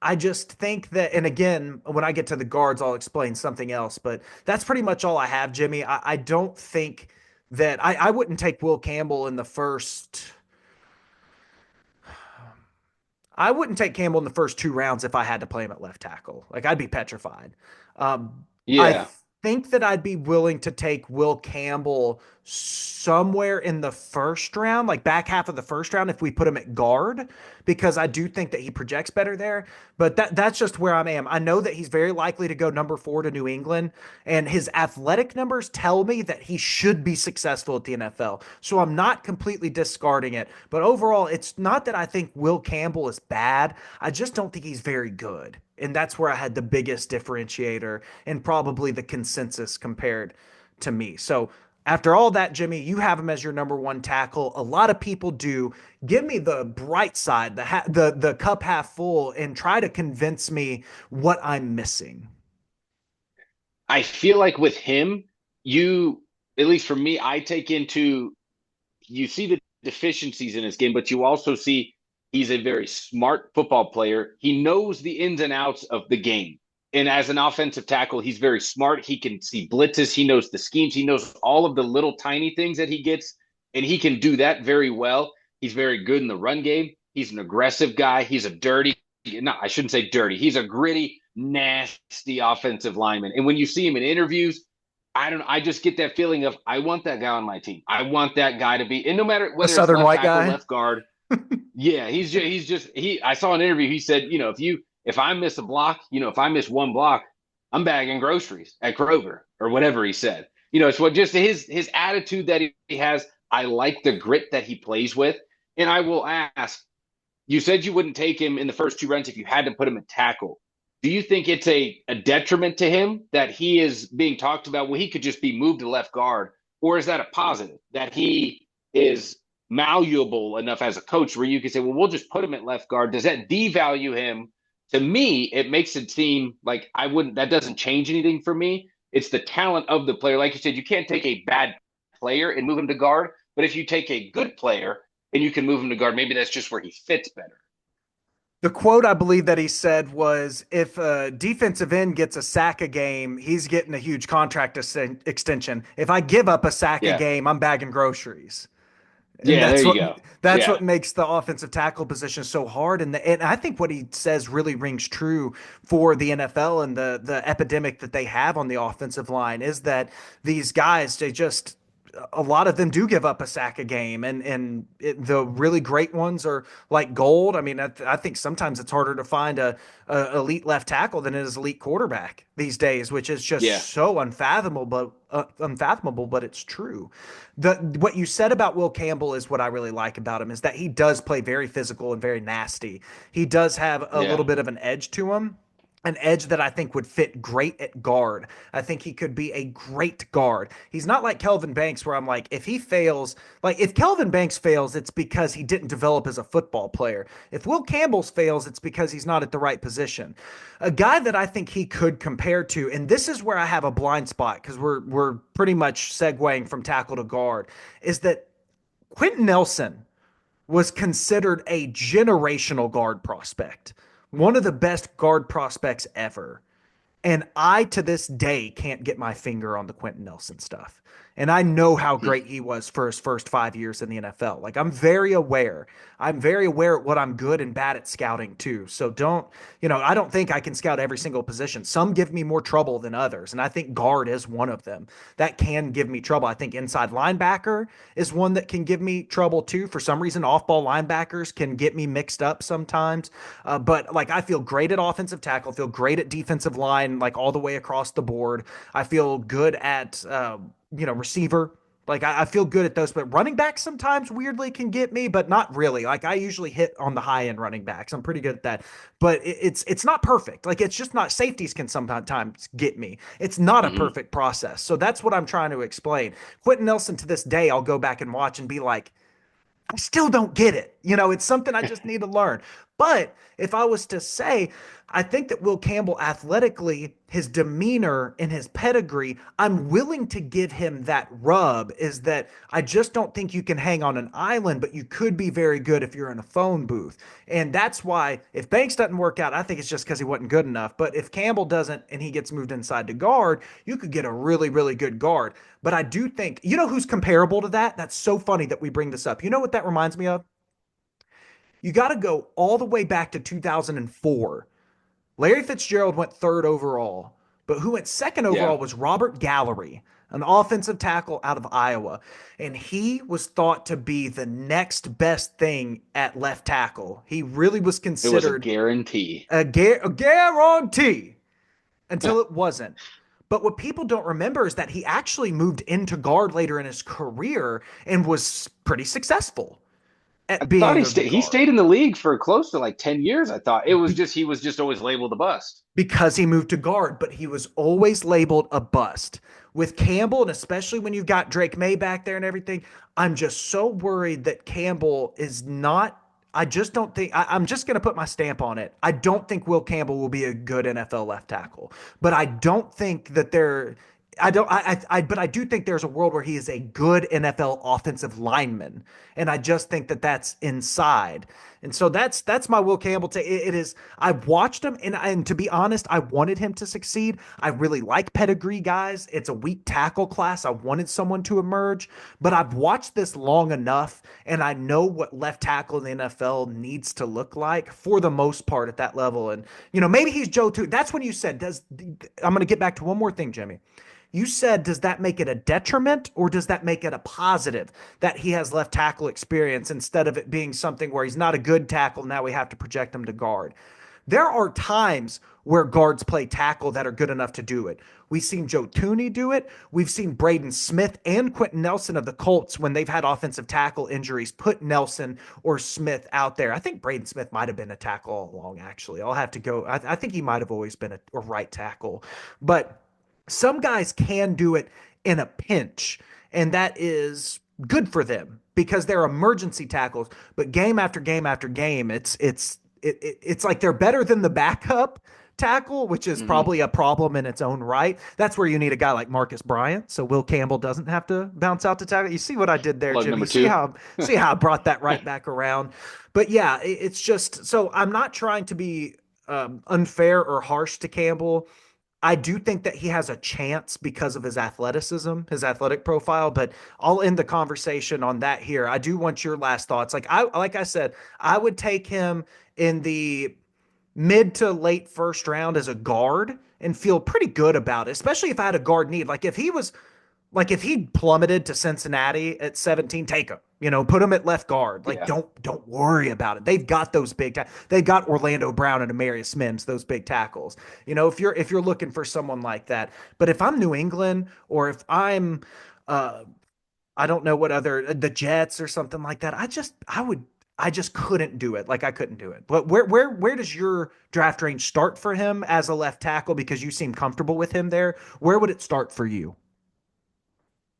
I just think that, and again, when I get to the guards, I'll explain something else, but that's pretty much all I have, Jimmy. I don't think that I wouldn't take Will Campbell in the first. I wouldn't take Campbell in the first two rounds if I had to play him at left tackle. Like I'd be petrified. I Yeah. think that I'd be willing to take Will Campbell somewhere in the first round, like back half of the first round, if we put him at guard, because I do think that he projects better there. But that's just where I am. I know that he's very likely to go number 4 to New England, and his athletic numbers tell me that he should be successful at the NFL. So I'm not completely discarding it. But overall, it's not that I think Will Campbell is bad. I just don't think he's very good. And that's where I had the biggest differentiator and probably the consensus compared to me. So after all that, Jimmy, you have him as your number 1 tackle. A lot of people do. Give me the bright side, the cup half full, and try to convince me what I'm missing. I feel like with him, you, at least for me, I take into, you see the deficiencies in his game, but you also see he's a very smart football player. He knows the ins and outs of the game. And as an offensive tackle, he's very smart. He can see blitzes. He knows the schemes. He knows all of the little tiny things that he gets, and he can do that very well. He's very good in the run game. He's an aggressive guy. He's a dirty, no, I shouldn't say dirty. He's a gritty, nasty offensive lineman. And when you see him in interviews, I don't. I just get that feeling of I want that guy on my team. I want that guy to be, and no matter The whether it's Southern left white tackle, guy. left guard, yeah, he's just he. I saw an interview. He said, if I miss a block, if I miss one block, I'm bagging groceries at Kroger or whatever he said. It's what just his attitude that he has. I like the grit that he plays with, and I will ask. You said you wouldn't take him in the first two runs if you had to put him at tackle. Do you think it's a detriment to him that he is being talked about? Well, he could just be moved to left guard, or is that a positive that he is malleable enough as a coach where you can say, well, we'll just put him at left guard? Does that devalue him? To me, it makes it seem like I wouldn't, that doesn't change anything for me. It's the talent of the player. Like you said, you can't take a bad player and move him to guard, but if you take a good player and you can move him to guard, maybe that's just where he fits better. The quote I believe that he said was, if a defensive end gets a sack a game, he's getting a huge contract extension. If I give up a sack a Yeah. game, I'm bagging groceries. And Yeah, there you go. that's Yeah. what makes the offensive tackle position so hard. And I think what he says really rings true for the NFL and the epidemic that they have on the offensive line is that these guys, they just, a lot of them do give up a sack a game, and the really great ones are like gold. I mean, I think sometimes it's harder to find a elite left tackle than it is elite quarterback these days, which is just Yeah. so unfathomable, but it's true. The What you said about Will Campbell is what I really like about him, is that he does play very physical and very nasty. He does have a Yeah. little bit of an edge to him. an edge that I think would fit great at guard. I think he could be a great guard. He's not like Kelvin Banks, where I'm like, if he fails, like if Kelvin Banks fails, it's because he didn't develop as a football player. If Will Campbell's fails, it's because he's not at the right position. A guy that I think he could compare to, and this is where I have a blind spot because we're pretty much segueing from tackle to guard, is that Quentin Nelson was considered a generational guard prospect, one of the best guard prospects ever. And I, to this day, can't get my finger on the Quentin Nelson stuff. And I know how great he was for his first 5 years in the NFL. Like, I'm very aware. I'm very aware at what I'm good and bad at scouting, too. So don't, I don't think I can scout every single position. Some give me more trouble than others. And I think guard is one of them that can give me trouble. I think inside linebacker is one that can give me trouble, too. For some reason, off ball linebackers can get me mixed up sometimes. But like, I feel great at offensive tackle, feel great at defensive line, like all the way across the board. I feel good at, receiver. Like I feel good at those, but running backs sometimes weirdly can get me, but not really. Like I usually hit on the high end running backs. I'm pretty good at that, but it's not perfect. Like it's just not safeties can sometimes get me. It's not a Hmm. perfect process. So that's what I'm trying to explain. Quentin Nelson to this day, I'll go back and watch and be like, I still don't get it. It's something I just need to learn. But if I was to say, I think that Will Campbell athletically, his demeanor and his pedigree, I'm willing to give him that rub is that I just don't think you can hang on an island, but you could be very good if you're in a phone booth. And that's why if Banks doesn't work out, I think it's just because he wasn't good enough. But if Campbell doesn't and he gets moved inside to guard, you could get a really, really good guard. But I do think, who's comparable to that? That's so funny that we bring this up. You know what that reminds me of? You got to go all the way back to 2004. Larry Fitzgerald went third overall, but who went second Yeah, overall was Robert Gallery, an offensive tackle out of Iowa. And he was thought to be the next best thing at left tackle. He really was it was a considered guarantee. a guarantee until it wasn't. But what people don't remember is that he actually moved into guard later in his career and was pretty successful I at thought being a he guard stayed in the league for close to like 10 years. I thought it was just he was just always labeled a bust. because he moved to guard, but he was always labeled a bust. With Campbell, and especially when you've got Drake May back there and everything, I'm just so worried that Campbell is not. I just don't think. I'm just going to put my stamp on it. I don't think Will Campbell will be a good NFL left tackle, but I don't think that they're. I don't. But I do think there's a world where he is a good NFL offensive lineman, and I just think that that's inside. And so that's my Will Campbell take. It is. I've watched him, and to be honest, I wanted him to succeed. I really like pedigree guys. It's a weak tackle class. I wanted someone to emerge, but I've watched this long enough, and I know what left tackle in the NFL needs to look like for the most part at that level. And maybe he's Joe too. That's when you said, "Does." I'm going to get back to one more thing, Jimmy. You said, does that make it a detriment or does that make it a positive that he has left tackle experience instead of it being something where he's not a good tackle? Now we have to project him to guard. There are times where guards play tackle that are good enough to do it. We've seen Joe Tooney do it. We've seen Braden Smith and Quentin Nelson of the Colts, when they've had offensive tackle injuries, put Nelson or Smith out there. I think Braden Smith might have been a tackle all along, actually. I'll have to go. I think he might have always been a right tackle. But some guys can do it in a pinch, and that is good for them because they're emergency tackles. But game after game after game, it's like they're better than the backup tackle, which is Hmm. probably a problem in its own right. That's where you need a guy like Marcus Bryant, so Will Campbell doesn't have to bounce out to tackle. You see what I did there, Plug Jimmy? number You see two. how I brought that right back around. But yeah, it's just so I'm not trying to be unfair or harsh to Campbell. I do think that he has a chance because of his athleticism, his athletic profile, but I'll end the conversation on that here. I do want your last thoughts. Like I said, I would take him in the mid to late first round as a guard and feel pretty good about it, especially if I had a guard need. If he plummeted to Cincinnati at 17, take him. Put him at left guard. Like Yeah. don't worry about it. They've got those they've got Orlando Brown and Amarius Mims, those big tackles. If you're looking for someone like that. But if I'm New England or if I'm uh I don't know what other the Jets or something like that, I would I just couldn't do it. Like I couldn't do it. But where does your draft range start for him as a left tackle? Because you seem comfortable with him there. Where would it start for you?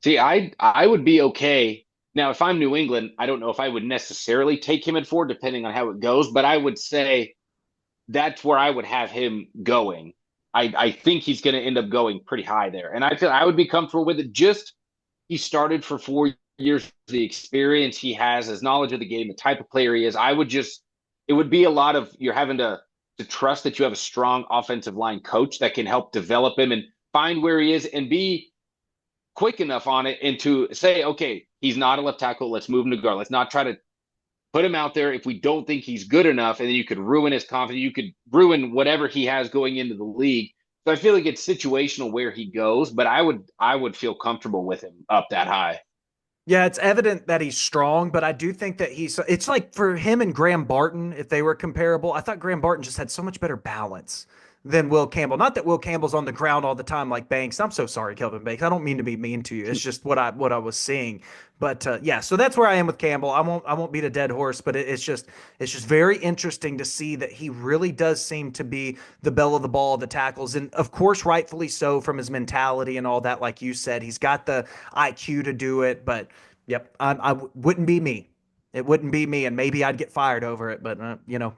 See, I would be okay. Now, if I'm New England, I don't know if I would necessarily take him at 4, depending on how it goes, but I would say that's where I would have him going. I think he's going to end up going pretty high there. And I feel I would be comfortable with it. Just he started for 4 years, the experience he has, his knowledge of the game, the type of player he is. I would just, it would be a lot of you're having to trust that you have a strong offensive line coach that can help develop him and find where he is and be quick enough on it and to say, okay, he's not a left tackle. Let's move him to guard. Let's not try to put him out there if we don't think he's good enough, and then you could ruin his confidence. You could ruin whatever he has going into the league. So I feel like it's situational where he goes, but I would feel comfortable with him up that high. Yeah, it's evident that he's strong, but I do think that it's like for him and Graham Barton, if they were comparable, I thought Graham Barton just had so much better balance than Will Campbell. Not that Will Campbell's on the ground all the time like Banks. I'm so sorry, Kelvin Banks. I don't mean to be mean to you. It's just what I was seeing. But yeah, so that's where I am with Campbell. I won't beat a dead horse, but it's just very interesting to see that he really does seem to be the belle of the ball of the tackles, and of course, rightfully so from his mentality and all that. Like you said, he's got the IQ to do it. But yep, wouldn't be me. It wouldn't be me, and maybe I'd get fired over it. But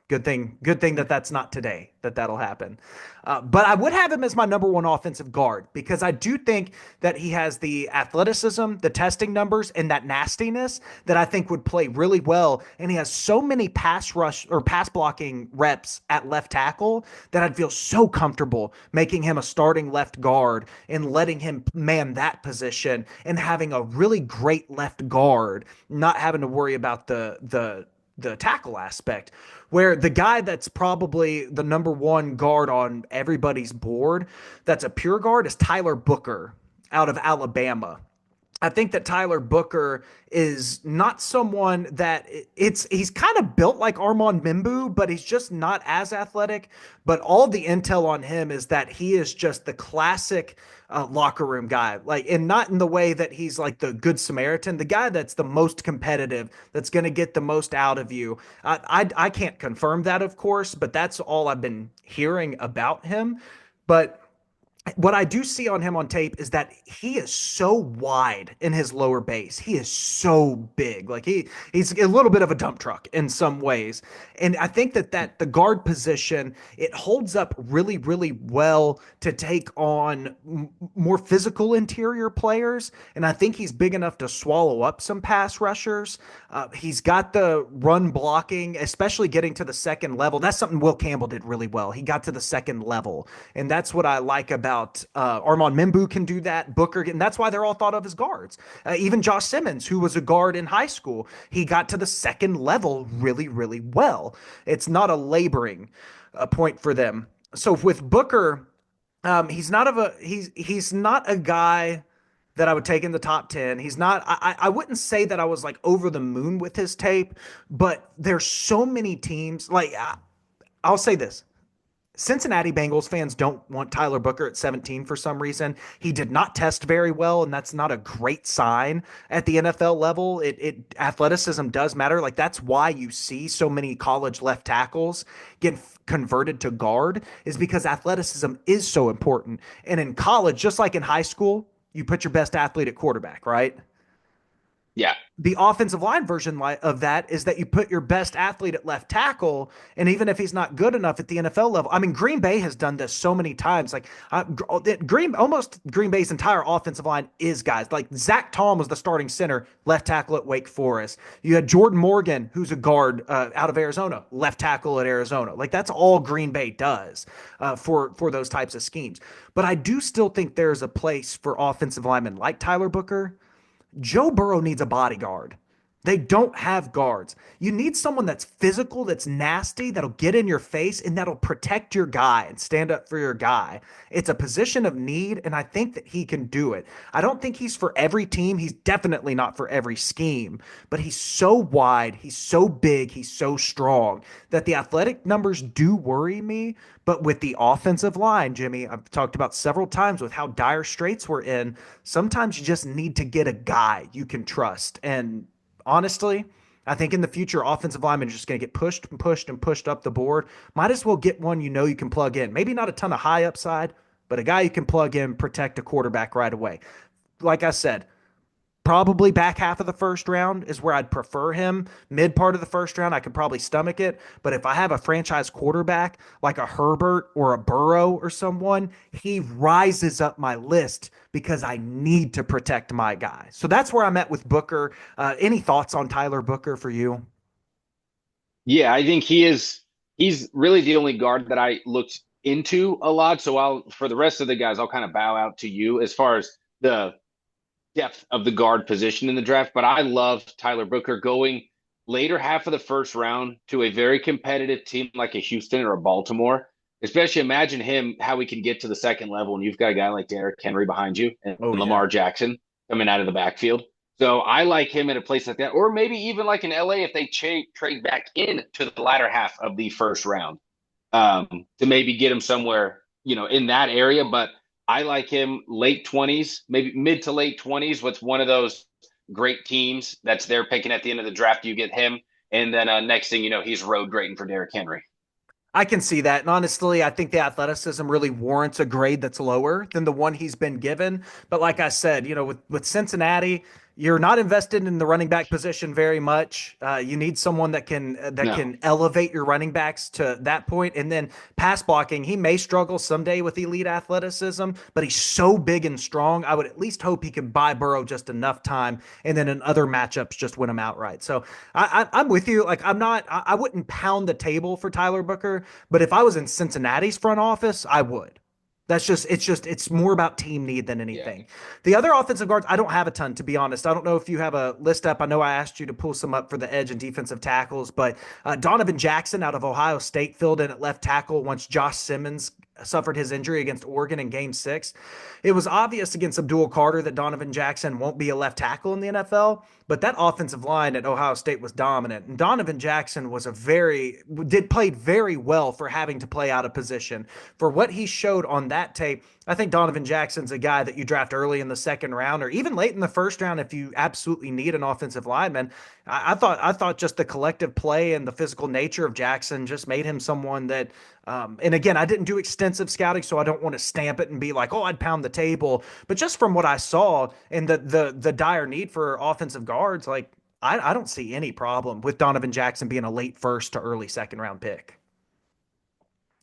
good thing that that's not today that'll happen. But I would have him as my number one offensive guard because I do think that he has the athleticism, the testing numbers, and that nastiness that I think would play really well. And he has so many pass rush or pass blocking reps at left tackle that I'd feel so comfortable making him a starting left guard and letting him man that position and having a really great left guard, not having to worry about the tackle aspect, where the guy that's probably the number one guard on everybody's board that's a pure guard is Tyler Booker out of Alabama. I think that Tyler Booker is not someone that he's kind of built like Armand Mimbu, but he's just not as athletic. But all the intel on him is that he is just the classic locker room guy, like, and not in the way that he's like the good Samaritan, the guy that's the most competitive, that's going to get the most out of you. I can't confirm that, of course, but that's all I've been hearing about him. But what I do see on him on tape is that he is so wide in his lower base. He is so big. Like he's a little bit of a dump truck in some ways. And I think that the guard position, it holds up really, really well to take on more physical interior players. And I think he's big enough to swallow up some pass rushers. He's got the run blocking, especially getting to the second level. That's something Will Campbell did really well. He got to the second level. And that's what I like about Armand Mimbu can do that. Booker, and that's why they're all thought of as guards. Even Josh Simmons, who was a guard in high school, he got to the second level really, really well. It's not a laboring point for them. So with Booker, he's not a guy that I would take in the top 10. He's not, I wouldn't say that I was like over the moon with his tape, but there's so many teams. Like, I'll say this: Cincinnati Bengals fans don't want Tyler Booker at 17 for some reason. He did not test very well, and that's not a great sign at the NFL level. It athleticism does matter. Like that's why you see so many college left tackles get converted to guard, is because athleticism is so important. And in college, just like in high school, you put your best athlete at quarterback, right? Yeah. The offensive line version of that is that you put your best athlete at left tackle, and even if he's not good enough at the NFL level, I mean, Green Bay has done this so many times. Like Green Bay's entire offensive line is guys like Zach Tom was the starting center, left tackle at Wake Forest. You had Jordan Morgan, who's a guard out of Arizona, left tackle at Arizona. Like that's all Green Bay does for those types of schemes. But I do still think there's a place for offensive linemen like Tyler Booker. Joe Burrow needs a bodyguard. They don't have guards. You need someone that's physical, that's nasty, that'll get in your face, and that'll protect your guy and stand up for your guy. It's a position of need, and I think that he can do it. I don't think he's for every team. He's definitely not for every scheme, but he's so wide, he's so big, he's so strong that the athletic numbers do worry me. But with the offensive line, Jimmy, I've talked about several times with how dire straits we're in. Sometimes you just need to get a guy you can trust. And honestly, I think in the future, offensive linemen are just going to get pushed and pushed and pushed up the board. Might as well get one you can plug in. Maybe not a ton of high upside, but a guy you can plug in, protect a quarterback right away. Like I said, probably back half of the first round is where I'd prefer him. Mid part of the first round, I could probably stomach it. But if I have a franchise quarterback like a Herbert or a Burrow or someone, he rises up my list because I need to protect my guy. So that's where I'm at with Booker. Any thoughts on Tyler Booker for you? Yeah, I think he's really the only guard that I looked into a lot. So I'll for the rest of the guys, I'll kind of bow out to you as far as the depth of the guard position in the draft. But I love Tyler Booker going later half of the first round to a very competitive team like a Houston or a Baltimore. Especially imagine him how he can get to the second level, and you've got a guy like Derrick Henry behind you and Oh, yeah. Lamar Jackson coming out of the backfield. So I like him at a place like that, or maybe even like in LA if they trade back in to the latter half of the first round to maybe get him somewhere, in that area. But I like him late 20s, maybe mid to late 20s with one of those great teams that's there picking at the end of the draft. You get him. And then next thing you know, he's road grading for Derrick Henry. I can see that. And honestly, I think the athleticism really warrants a grade that's lower than the one he's been given. But like I said, with Cincinnati, you're not invested in the running back position very much. You need someone that can No. elevate your running backs to that point. And then pass blocking, he may struggle someday with elite athleticism, but he's so big and strong. I would at least hope he can buy Burrow just enough time, and then in other matchups just win him outright. So I'm with you. Like I wouldn't pound the table for Tyler Booker, but if I was in Cincinnati's front office, I would. It's more about team need than Yeah. anything. The other offensive guards, I don't have a ton, to be honest. I don't know if you have a list up. I know I asked you to pull some up for the edge and defensive tackles, but Donovan Jackson out of Ohio State filled in at left tackle once Josh Simmons suffered his injury against Oregon in game 6. It was obvious against Abdul Carter that Donovan Jackson won't be a left tackle in the NFL, but that offensive line at Ohio State was dominant. And Donovan Jackson played very well for having to play out of position. For what he showed on that tape, I think Donovan Jackson's a guy that you draft early in the second round or even late in the first round if you absolutely need an offensive lineman. I thought just the collective play and the physical nature of Jackson just made him someone that and again, I didn't do extensive scouting, so I don't want to stamp it and be like, "Oh, I'd pound the table." But just from what I saw and the dire need for offensive guards, like I don't see any problem with Donovan Jackson being a late first to early second round pick.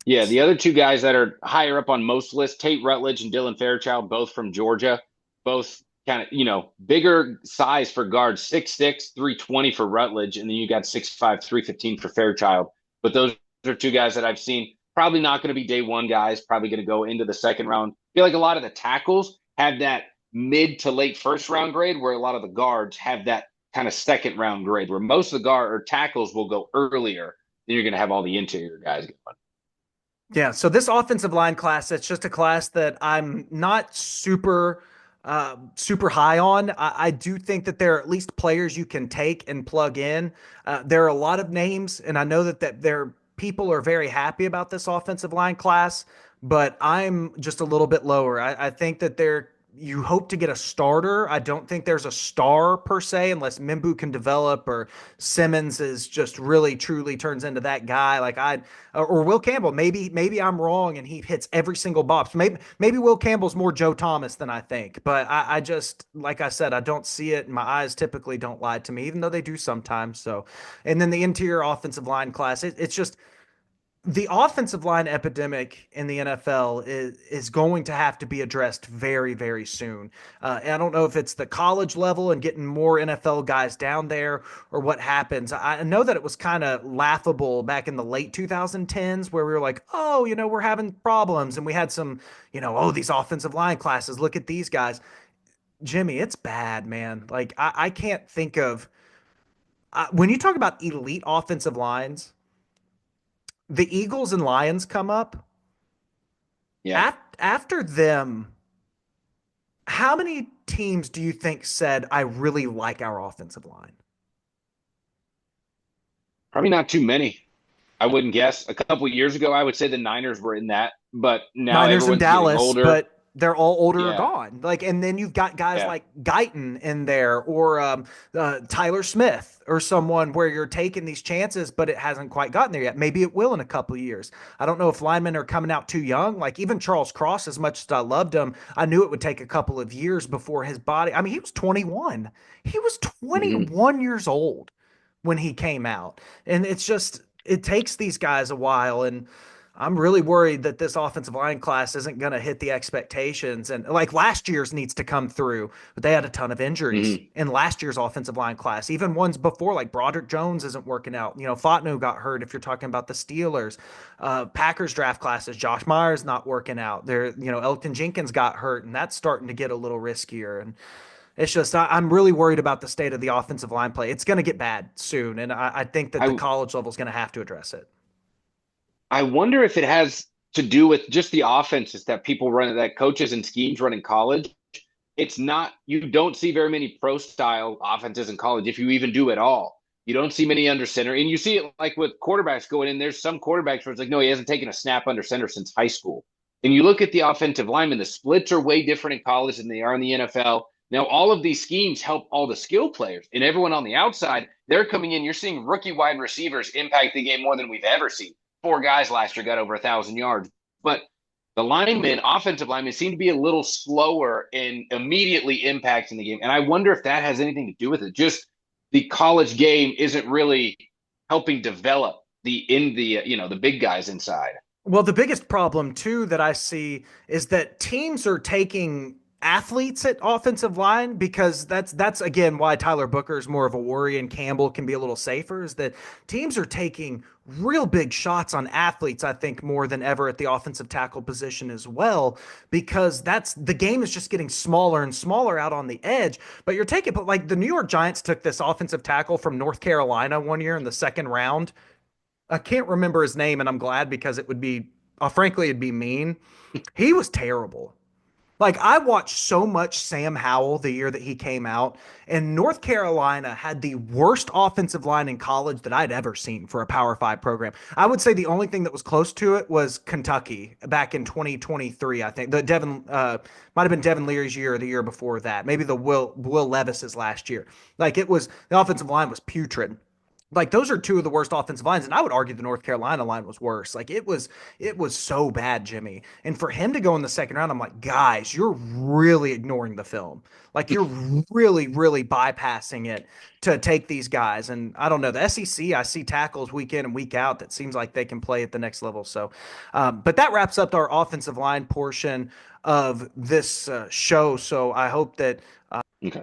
Yeah, the other two guys that are higher up on most lists, Tate Rutledge and Dylan Fairchild, both from Georgia, both kind of, bigger size for guards, 6'6", 320 for Rutledge, and then you got 6'5", 315 for Fairchild. But those are two guys that I've seen probably not going to be day one guys, probably going to go into the second round. I feel like a lot of the tackles have that mid to late first round grade, where a lot of the guards have that kind of second round grade, where most of the guard or tackles will go earlier. Then you're going to have all the interior guys going. Yeah, so this offensive line class, it's just a class that I'm not super high on. I do think that there are at least players you can take and plug in. There are a lot of names, and I know that there people are very happy about this offensive line class, but I'm just a little bit lower. I think that you hope to get a starter. I don't think there's a star per se, unless Mimbu can develop or Simmons is just really truly turns into that guy. Like or Will Campbell. Maybe I'm wrong and he hits every single box. Maybe Will Campbell's more Joe Thomas than I think. But I just like I said, I don't see it. My eyes typically don't lie to me, even though they do sometimes. So, and then the interior offensive line class, it's just the offensive line epidemic in the NFL is going to have to be addressed very, very soon. And I don't know if it's the college level and getting more NFL guys down there or what happens. I know that it was kind of laughable back in the late 2010s where we were like, oh, we're having problems. And we had some, oh, these offensive line classes, look at these guys. Jimmy, it's bad, man. Like, I can't think of, when you talk about elite offensive lines, the Eagles and Lions come up. Yeah. After them, how many teams do you think said, I really like our offensive line? Probably not too many. I wouldn't guess. A couple years ago, I would say the Niners were in that, but now Niners and everyone's getting Dallas, older. but they're all older or Yeah. gone. Like, and then you've got guys Yeah. like Guyton in there, or Tyler Smith, or someone where you're taking these chances, but it hasn't quite gotten there yet. Maybe it will in a couple of years. I don't know if linemen are coming out too young. Like even Charles Cross, as much as I loved him, I knew it would take a couple of years before his body. I mean, he was 21. He was Hmm. 21 years old when he came out, and it's just it takes these guys a while. And I'm really worried that this offensive line class isn't going to hit the expectations. And like last year's needs to come through, but they had a ton of injuries Hmm. in last year's offensive line class. Even ones before, like Broderick Jones isn't working out. You know, Fontenot got hurt. If you're talking about the Steelers, Packers draft classes, Josh Myers not working out. There, you know, Elton Jenkins got hurt, and that's starting to get a little riskier. And it's just I'm really worried about the state of the offensive line play. It's going to get bad soon, and I think that the I college level is going to have to address it. I wonder if it has to do with just the offenses that people run, that coaches and schemes run in college. It's not, you don't see very many pro style offenses in college, if you even do at all. You don't see many under center. And you see it like with quarterbacks going in. There's some quarterbacks where it's like, no, he hasn't taken a snap under center since high school. And you look at the offensive linemen, the splits are way different in college than they are in the NFL. Now, all of these schemes help all the skill players and everyone on the outside. They're coming in. You're seeing rookie wide receivers impact the game more than we've ever seen. Four guys last year got over 1,000 yards. But the linemen, offensive linemen, seem to be a little slower in immediately impacting the game. And I wonder if that has anything to do with it. Just the college game isn't really helping develop the big guys inside. Well, the biggest problem too that I see is that teams are taking athletes at offensive line, because that's again why Tyler Booker is more of a worry and Campbell can be a little safer, is that teams are taking real big shots on athletes, I think, more than ever at the offensive tackle position as well, because that's the game is just getting smaller and smaller out on the edge. But you're taking, but like the New York Giants took this offensive tackle from North Carolina one year in the second round. I can't remember his name, and I'm glad, because it would be, frankly, it'd be mean. He was terrible. Like I watched so much Sam Howell the year that he came out, and North Carolina had the worst offensive line in college that I'd ever seen for a Power Five program. I would say the only thing that was close to it was Kentucky back in 2023. I think the Devin might have been Devin Leary's year or the year before that. Maybe the Will Levis's last year. Like it was the offensive line was putrid. Like those are two of the worst offensive lines, and I would argue the North Carolina line was worse. Like it was so bad, Jimmy. And for him to go in the second round, I'm like, guys, you're really ignoring the film. Like you're really bypassing it to take these guys. And I don't know, the SEC, I see tackles week in and week out that seems like they can play at the next level. So, but that wraps up our offensive line portion of this show. Okay.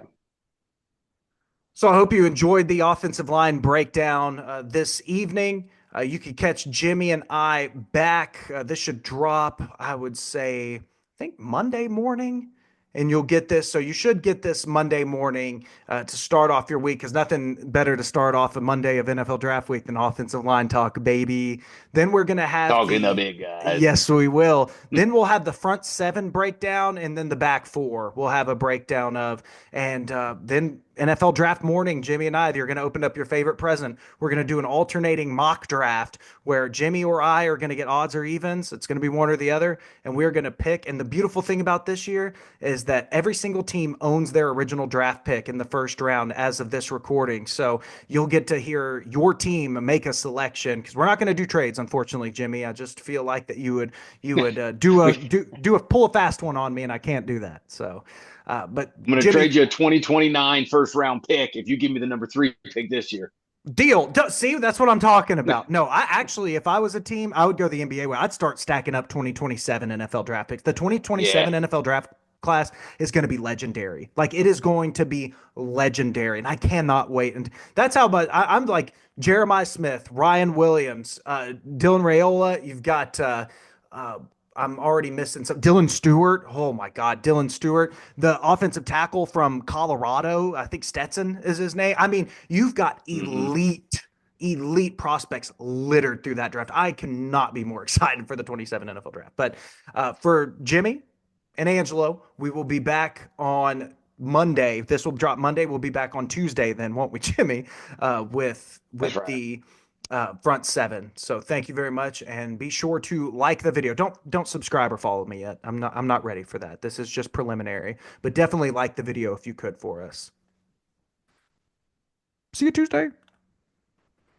So I hope you enjoyed the offensive line breakdown this evening. You can catch Jimmy and I back. This should drop, I would say, I think Monday morning. And you'll get this. So you should get this Monday morning to start off your week, because nothing better to start off a Monday of NFL draft week than offensive line talk, baby. Then we're going to have Talking the the, big guys. yes, we will. Then we'll have the front seven breakdown, and then the back four we'll have a breakdown of. And then NFL draft morning, Jimmy and I, you're going to open up your favorite present. We're going to do an alternating mock draft where Jimmy or I are going to get odds or evens. It's going to be one or the other, and we're going to pick. And the beautiful thing about this year is that every single team owns their original draft pick in the first round as of this recording. So you'll get to hear your team make a selection, because we're not going to do trades, unfortunately, Jimmy. I just feel like that you would We, do a pull a fast one on me, and I can't do that. So. But I'm going to Jimmy, trade you a 2029 first round pick if you give me the number 3 pick this year. deal. See, that's what I'm talking about. No, I actually, if I was a team, I would go the NBA way. I'd start stacking up 2027 NFL draft picks. The Yeah. 2027 NFL draft class is going to be legendary. Like it is going to be legendary, and I cannot wait. And that's how much I'm like Jeremiah Smith, Ryan Williams, Dylan Raiola. You've got uh, I'm already missing some. Dylan Stewart. Oh my God, Dylan Stewart, the offensive tackle from Colorado. I think Stetson is his name. I mean, you've got Hmm. elite prospects littered through that draft. I cannot be more excited for the 27 NFL draft. But for Jimmy and Angelo, we will be back on Monday. This will drop Monday. We'll be back on Tuesday then, won't we, Jimmy? With That's with right. the front seven. So thank you very much, and be sure to like the video. Don't subscribe or follow me yet. I'm not ready for that. This is just preliminary, but definitely like the video if you could for us. See you Tuesday.